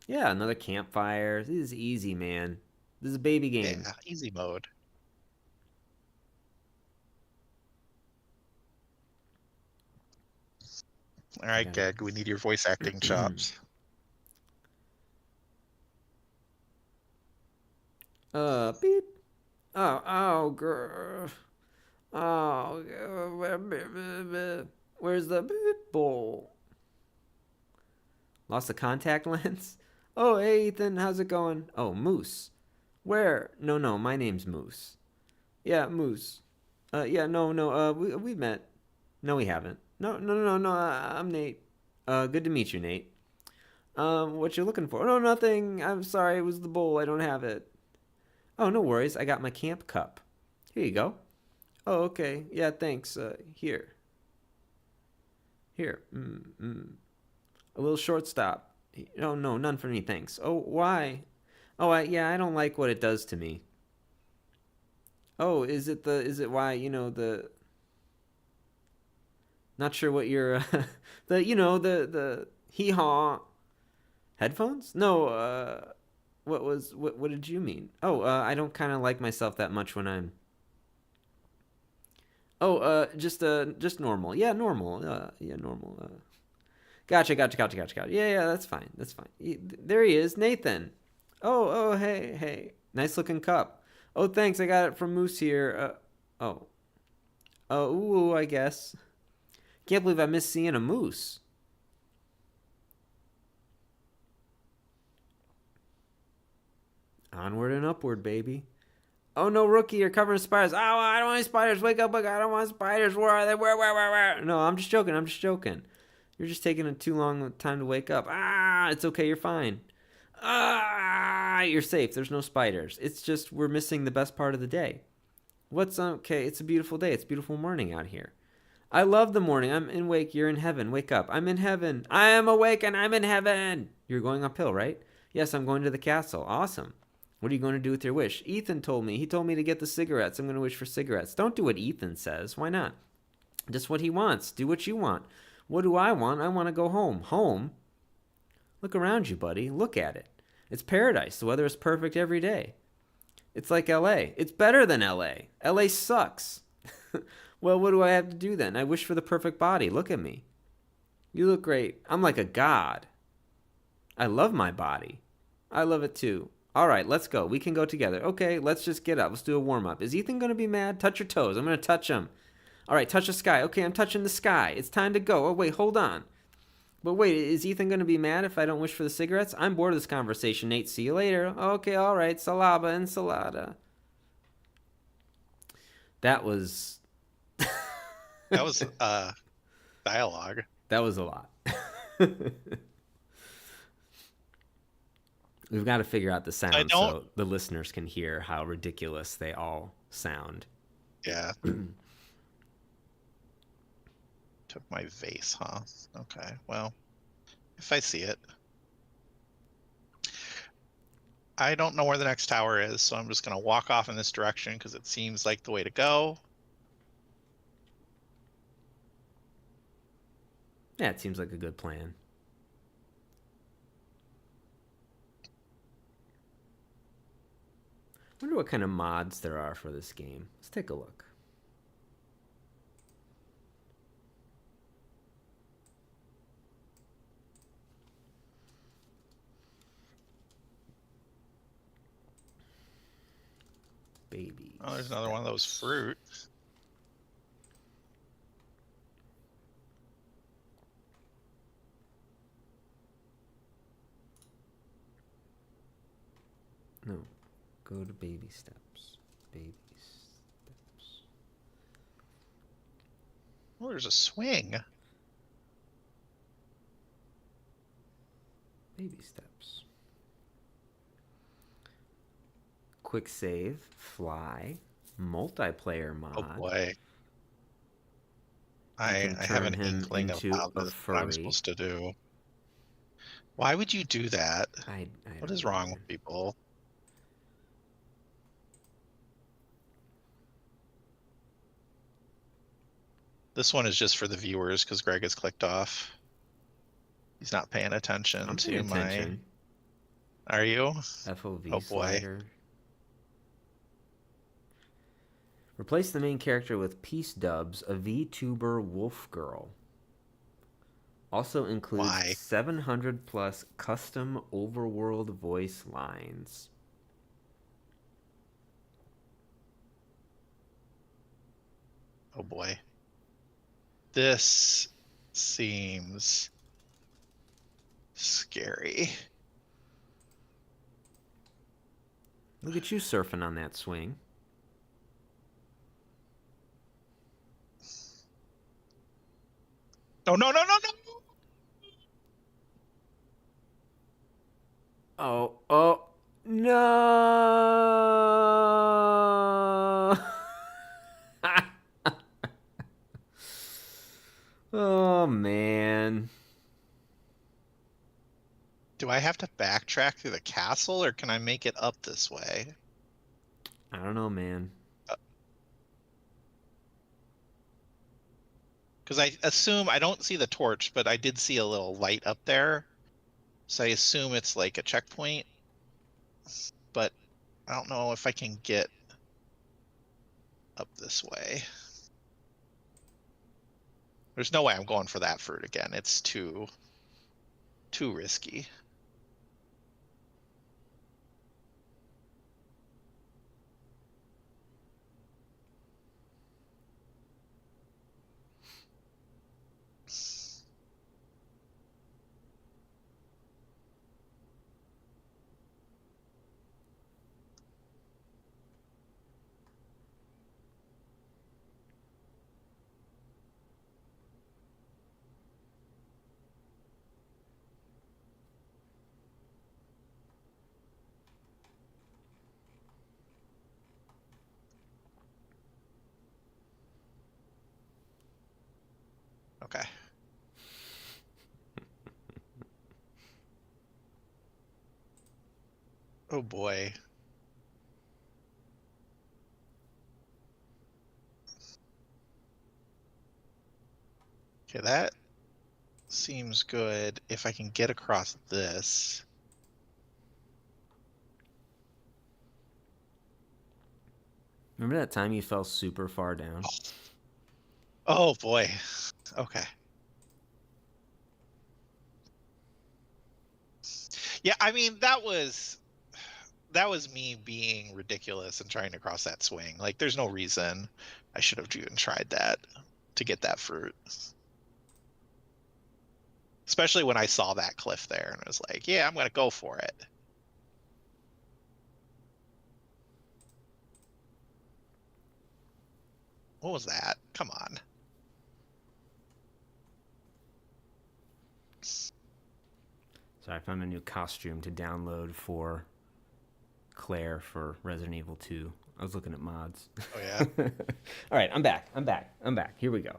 Yeah, another campfire. This is easy, man. This is a baby game. Yeah, easy mode. All right, Geg, we need your voice acting chops. Beep. Oh, girl. Oh, where's the beep bowl? Lost the contact lens? Oh, hey, Ethan, how's it going? Oh, Moose. Where? No, my name's Moose. Yeah, Moose. Yeah, no, we met. No, we haven't. No, I'm Nate. Good to meet you, Nate. What you looking for? No, nothing. I'm sorry, it was the bowl. I don't have it. Oh, no worries. I got my camp cup. Here you go. Oh, okay. Yeah, thanks. Here. A little shortstop. Oh, no, none for me, thanks. Oh, why? Oh, yeah, I don't like what it does to me. Oh, is it why, the... Not sure what your, the hee-haw headphones? No, what did you mean? Oh, I don't kind of like myself that much when I'm... Oh, just normal. Yeah, normal. Yeah, normal. Gotcha. Yeah, that's fine. There he is, Nathan. Oh, hey. Nice looking cup. Oh, thanks. I got it from Moose here. Ooh, I guess. Can't believe I missed seeing a moose. Onward and upward, baby. Oh no, rookie, you're covered in spiders. Oh, I don't want any spiders. Wake up, I don't want spiders. Where are they? Where? No, I'm just joking. You're just taking a too long time to wake up. It's okay, you're fine. You're safe. There's no spiders. It's just we're missing the best part of the day. What's okay? It's a beautiful day. It's a beautiful morning out here. I love the morning. I'm in wake. You're in heaven. Wake up. I'm in heaven. I am awake and I'm in heaven. You're going uphill, right? Yes, I'm going to the castle. Awesome. What are you going to do with your wish? Ethan told me. He told me to get the cigarettes. I'm going to wish for cigarettes. Don't do what Ethan says. Why not? Just what he wants. Do what you want. What do I want? I want to go home. Home? Look around you, buddy. Look at it. It's paradise. The weather is perfect every day. It's like LA. It's better than LA. LA sucks. Well, what do I have to do then? I wish for the perfect body. Look at me. You look great. I'm like a god. I love my body. I love it too. All right, let's go. We can go together. Okay, let's just get up. Let's do a warm-up. Is Ethan going to be mad? Touch your toes. I'm going to touch him. All right, touch the sky. Okay, I'm touching the sky. It's time to go. Oh, wait, hold on. But wait, is Ethan going to be mad if I don't wish for the cigarettes? I'm bored of this conversation, Nate. See you later. Okay, all right. Salaba ensalada. That was... That was dialogue. That was a lot. We've got to figure out the I sound don't. so the listeners can hear how ridiculous they all sound. Yeah. Took my vase, huh? Okay. Well, if I see it. I don't know where the next tower is, so I'm just going to walk off in this direction because it seems like the way to go. Yeah, it seems like a good plan. I wonder what kind of mods there are for this game. Let's take a look. Baby Oh, there's another one of those steps. fruit. No, go to baby steps. Baby steps. Oh, there's a swing. Baby steps. Quick save, fly, multiplayer Oh mod. boy. You I can have turn an him inkling of into how a what I'm furry. supposed to do. Why would you do that? I What don't is know, wrong man. with people? This one is just for the viewers because Greg has clicked off. He's not paying attention I'm paying to my. attention. Are you? FOV Oh boy. slider. Replace the main character with Peace Dubs, a VTuber wolf girl. Also includes Why? 700 plus custom overworld voice lines. Oh boy. This seems scary. Look at you surfing on that swing. Oh no, no, no, no! Oh, oh, no! Oh, man. Do I have to backtrack through the castle or can I make it up this way? I don't know, man. Because I assume I don't see the torch, but I did see a little light up there. So I assume it's like a checkpoint. But I don't know if I can get up this way. There's no way I'm going for that fruit again. It's too risky. Okay. Oh boy. Okay, that seems good if I can get across this. Remember that time you fell super far down? Oh boy. Okay. Yeah, I mean that was me being ridiculous and trying to cross that swing. Like there's no reason I should have even tried that to get that fruit. Especially when I saw that cliff there and I was like, yeah, I'm gonna go for it. What was that? Come on. Sorry, I found a new costume to download for Claire for Resident Evil 2. I was looking at mods. Oh yeah. All right, I'm back. I'm back. I'm back. Here we go.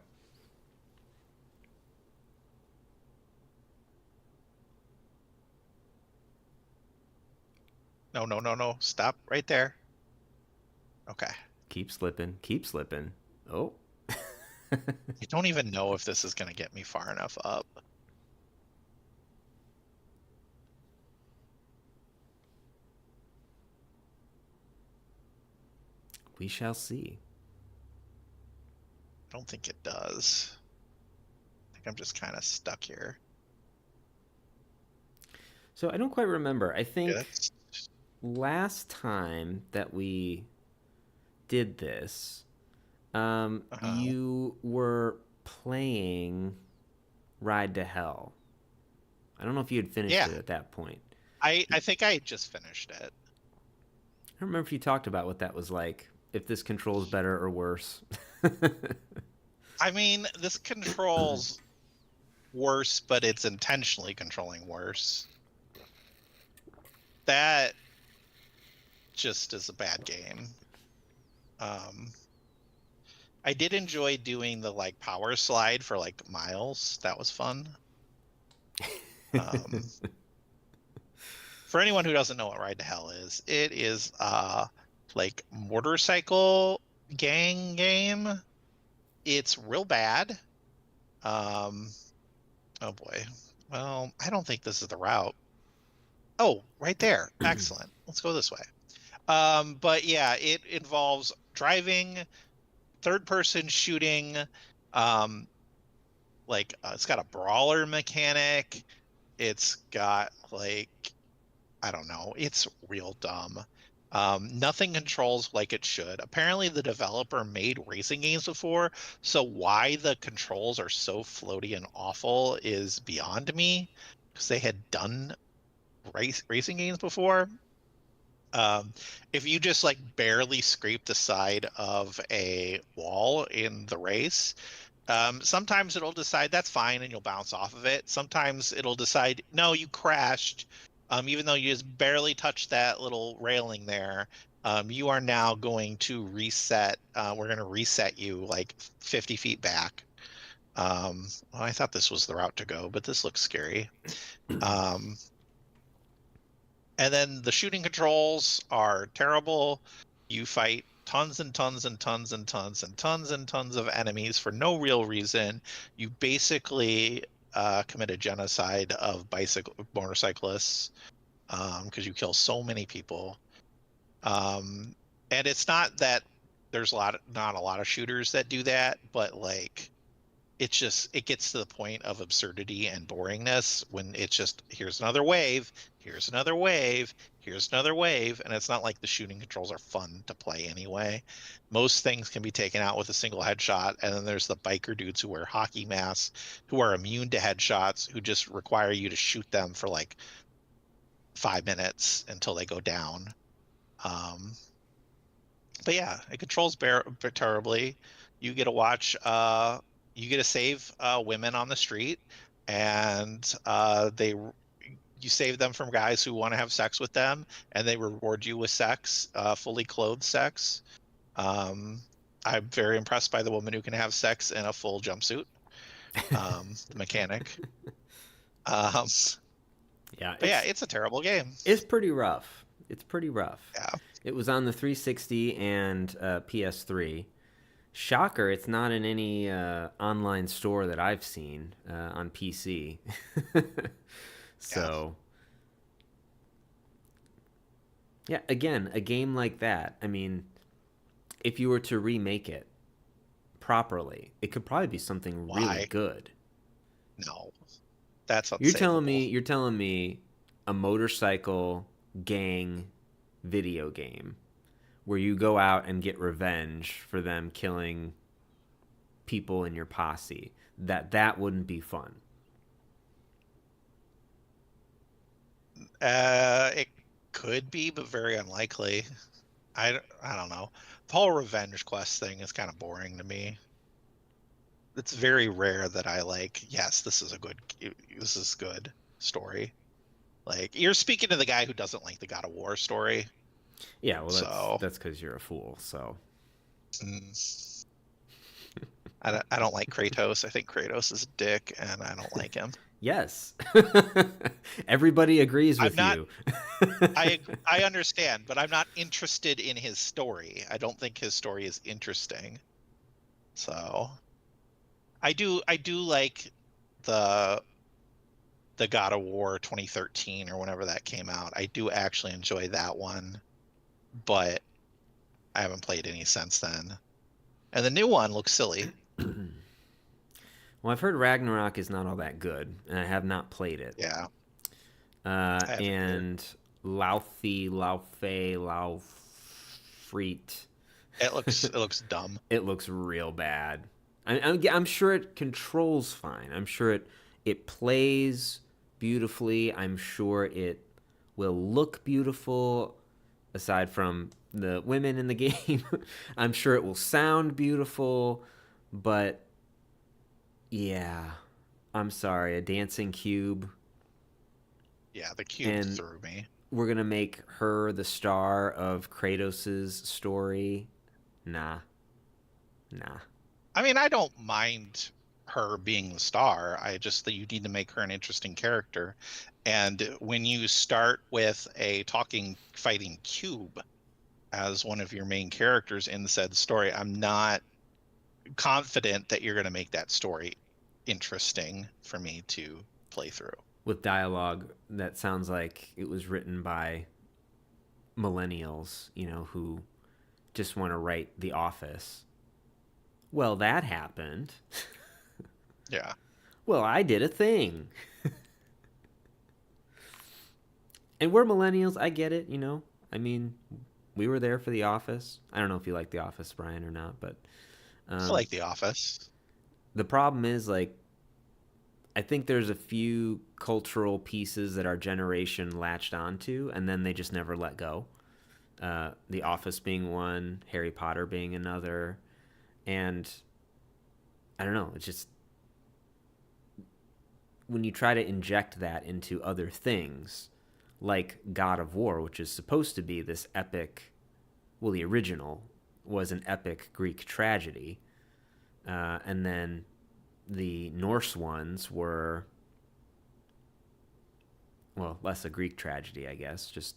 No, no, no, no. Stop right there. Okay. Keep slipping. Keep slipping. Oh. I don't even know if this is going to get me far enough up. We shall see. I don't think it does. I think I'm just kind of stuck here. So I don't quite remember. I think Yeah, last time that we did this, you were playing Ride to Hell. I don't know if you had finished yeah. it at that point. I think I just finished it. I don't remember if you talked about what that was like, if this controls better or worse. I mean, this controls worse, but it's intentionally controlling worse. That just is a bad game. I did enjoy doing the like power slide for like miles. That was fun. For anyone who doesn't know what Ride to Hell is, it is like motorcycle gang game. It's real bad. Oh boy. Well, I don't think this is the route. Oh, right there. Excellent. Let's go this way. But yeah, it involves driving, third person shooting, it's got a brawler mechanic. It's got like, I don't know, it's real dumb. Nothing controls like it should. Apparently the developer made racing games before, so why the controls are so floaty and awful is beyond me, because they had done racing games before. If you just like barely scrape the side of a wall in the race, sometimes it'll decide that's fine and you'll bounce off of it. Sometimes it'll decide, no, you crashed. Even though you just barely touched that little railing there, you are now going to reset. We're going to reset you like 50 feet back. Well, I thought this was the route to go, but this looks scary. And then the shooting controls are terrible. You fight tons and tons and tons and tons and tons and tons of enemies for no real reason. You basically commit a genocide of motorcyclists because you kill so many people. And it's not that there's not a lot of shooters that do that, but like it gets to the point of absurdity and boringness when it's just here's another wave, here's another wave, here's another wave, and it's not like the shooting controls are fun to play anyway. Most things can be taken out with a single headshot, and then there's the biker dudes who wear hockey masks who are immune to headshots who just require you to shoot them for like 5 minutes until they go down. But yeah, it controls terribly. You get to watch you get to save women on the street, and you save them from guys who want to have sex with them, and they reward you with sex, fully clothed sex. I'm very impressed by the woman who can have sex in a full jumpsuit, the mechanic. Yeah, But yeah, it's a terrible game. It's pretty rough. It's pretty rough. Yeah. It was on the 360 and PS3. Shocker, it's not in any online store that I've seen on PC. So, yeah, again, a game like that, I mean, if you were to remake it properly, it could probably be something really good. No. That's You're telling me a motorcycle gang video game where you go out and get revenge for them killing people in your posse, that wouldn't be fun. It could be, but very unlikely. I don't know. The whole revenge quest thing is kind of boring to me. It's very rare that I like, yes, this is good story. Like, you're speaking to the guy who doesn't like the God of War story. Yeah, well, So, that's because you're a fool. So mm, I don't like Kratos. I think Kratos is a dick, and I don't like him. yes, everybody agrees I'm with not. you. I understand, but I'm not interested in his story. I don't think his story is interesting. So I do like the God of War 2013 or whenever that came out. I do actually enjoy that one, but I haven't played any since then. And the new one looks silly. Well, I've heard Ragnarok is not all that good, and I have not played it. Yeah, I haven't either. And Laufreet, It looks dumb. it looks real bad. I'm sure it controls fine. I'm sure it plays beautifully. I'm sure it will look beautiful. Aside from the women in the game, I'm sure it will sound beautiful. But yeah, I'm sorry, a dancing cube, Yeah, the cube and threw me. we're gonna make her the star of Kratos's story. Nah, nah. I mean, I don't mind her being the star. I just that you need to make her an interesting character. And when you start with a talking fighting cube as one of your main characters in said story, I'm not confident that you're going to make that story interesting for me to play through. With dialogue that sounds like it was written by millennials, who just want to write The Office. Well, that happened. Yeah. Well, I did a thing. And we're millennials. I get it, I mean, we were there for The Office. I don't know if you like The Office, Brian, or not, but I like The Office. the problem is, like, I think there's a few cultural pieces that our generation latched onto, and then they just never let go. The Office being one, Harry Potter being another, and I don't know. It's just when you try to inject that into other things, like God of War, which is supposed to be this epic. Well, the original was an epic Greek tragedy, and then the Norse ones were, well, less a Greek tragedy, I guess. Just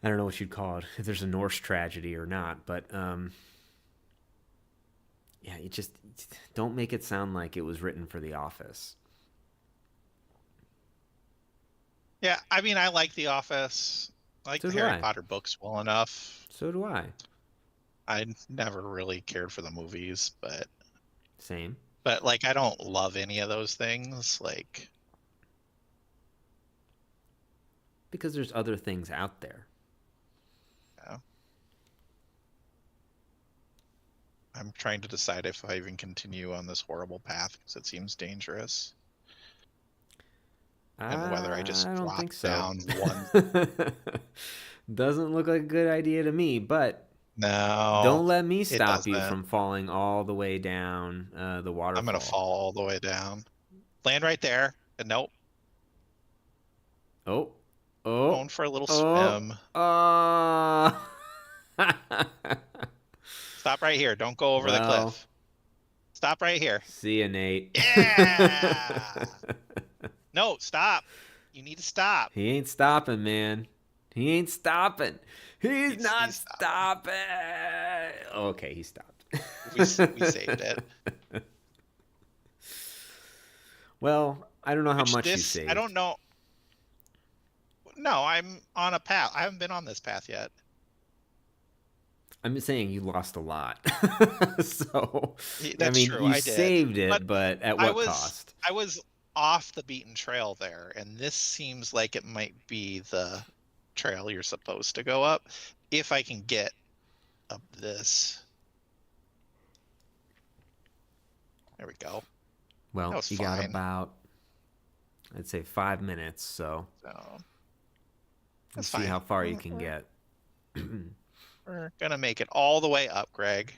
I don't know what you'd call it, if there's a Norse tragedy or not, but yeah, you just don't make it sound like it was written for The Office. Yeah, I mean, I like The Office. I like So the do Harry I. Potter books well enough. So do I. I never really cared for the movies, Same. but like I don't love any of those things. Like, Because there's other things out there. yeah. I'm trying to decide if I even continue on this horrible path because it seems dangerous, and whether I just I don't drop think so. down one. Doesn't look like a good idea to me, but No, don't let me it stop you doesn't. from falling all the way down the I'm gonna waterfall. fall all the way down. Land right there. And nope. Oh, oh, Going for a little oh, swim. Stop right here. Don't go over the Well, cliff. Stop right here. see ya, Nate. Yeah. No, stop. You need to stop. He ain't stopping, man. He ain't stopping. He's not He's stopping. stopping. Okay, he stopped. We saved it. Well, I don't know how Which much you this I don't saved. know. No, I'm on a path. I haven't been on this path yet. I'm just saying you lost a lot. So, I That's mean, true. you I did. saved But it, but at I what was cost? I was off the beaten trail there, and this seems like it might be the trail you're supposed to go up if I can get up this. There we go. That Well, was you got fine. about, I'd say, 5 minutes, so So let's that's see fine. how far you We're, can we're, get. we're gonna make it all the way up, Greg.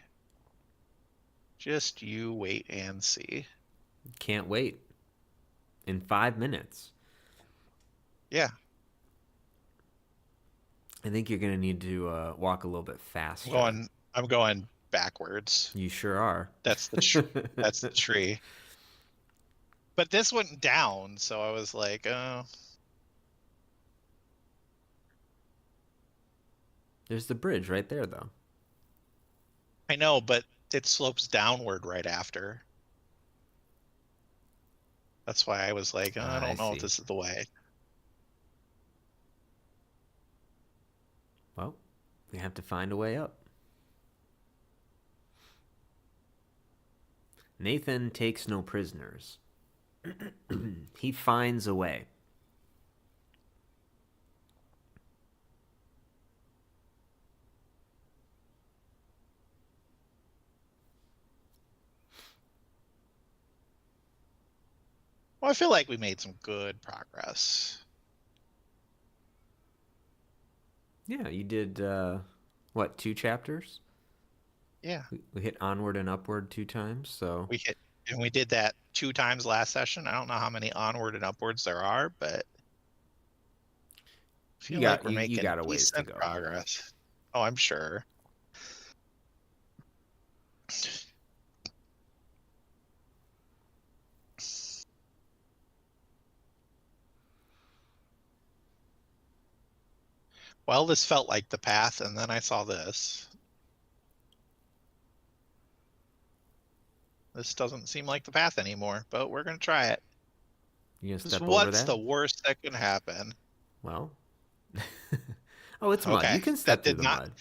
Just you wait and see. Can't wait. In 5 minutes. Yeah, I think you're going to need to walk a little bit I'm faster. going. I'm going backwards. You sure are. That's the tree. But this went down, so I was like, oh, There's the bridge right there, though. I know, but it slopes downward right after. That's why I was like, oh, I I don't know if see. this is the way. Well, we have to find a way up. Nathan takes no prisoners. He finds a way. Well, I feel like we made some good progress. Yeah, you did, what, 2 chapters? Yeah, We hit onward and upward 2 times, so we hit, and we did that 2 times last session. I don't know how many onward and upwards there are, but I you feel like got we're you making got a ways to decent go. progress. Oh, I'm sure. Well, this felt like the path, and then I saw this. This doesn't seem like the path anymore, but we're gonna try it. You gonna 'Cause step over what's that? the worst that can happen? Well, oh, it's mud. You Okay, can that step through did the not. mud.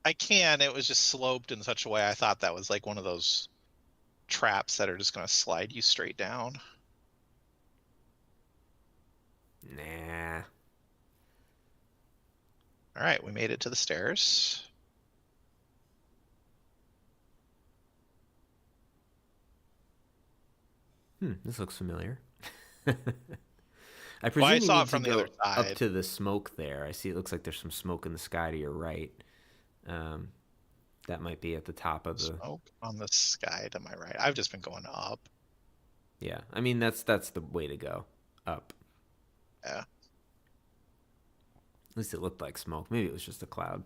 I can. It was just sloped in such a way. I thought that was like one of those traps that are just gonna slide you straight down. Nah. All right, we made it to the stairs. This looks familiar. I Well, I presume you saw it need to from the other go up side. to the smoke there. I see it looks like there's some smoke in the sky to your right. Um, that might be at the top of the. Smoke on the sky to my right. I've just been going up. Yeah, I mean that's the way to go. Up. Yeah. At least it looked like smoke. Maybe it was just a cloud.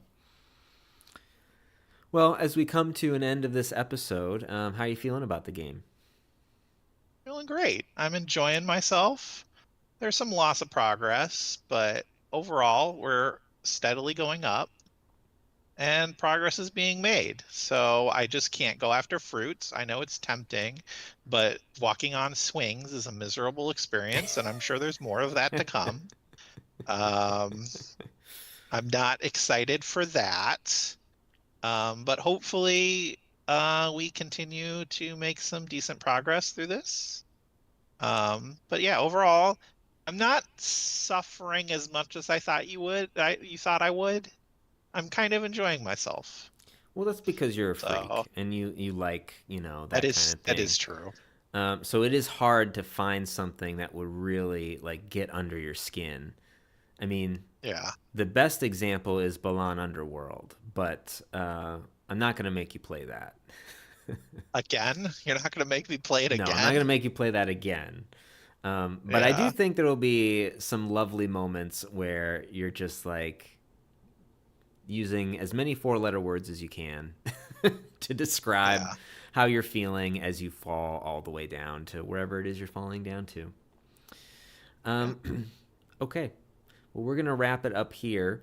Well, as we come to an end of this episode, how are you feeling about the game? Feeling great. I'm enjoying myself. There's some loss of progress, but overall, we're steadily going up and progress is being made. So I just can't go after fruits. I know it's tempting, but walking on swings is a miserable experience, and I'm sure there's more of that to come. Um, I'm not excited for that. But hopefully, we continue to make some decent progress through this. But yeah, overall, I'm not suffering as much as I thought you would. You thought I would. I'm kind of enjoying myself. Well, that's because you're a So freak and you like that kind of that thing. is true. So it is hard to find something that would really like get under your skin. I mean, Yeah. the best example is Balan Underworld, but I'm not going to make you play that. Again, you're not going to make me play it No, I'm not going again. to make you play that again. But I do Yeah. think there will be some lovely moments where you're just like using as many 4-letter words as you can to describe Yeah. how you're feeling as you fall all the way down to wherever it is you're falling down to. Yeah. Okay. Well, we're going to wrap it up here.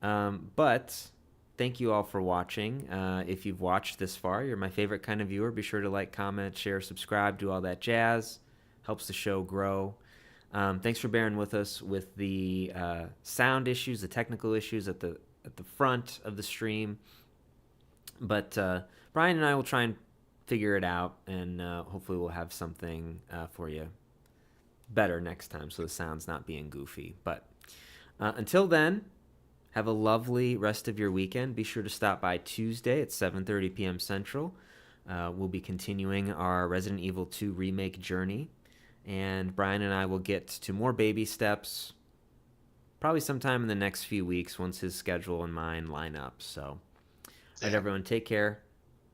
But thank you all for watching. If you've watched this far, you're my favorite kind of viewer. Be sure to like, comment, share, subscribe, do all that jazz. Helps the show grow. Thanks for bearing with us with the sound issues, the technical issues at the front of the stream. But Brian and I will try and figure it out, and hopefully we'll have something for you better next time, so the sound's not being goofy. But until then, have a lovely rest of your weekend. Be sure to stop by Tuesday at 7:30 p.m. Central. We'll be continuing our Resident Evil 2 remake journey, and Brian and I will get to more baby steps probably sometime in the next few weeks once his schedule and mine line up. So, all right, Yeah. everyone, take care.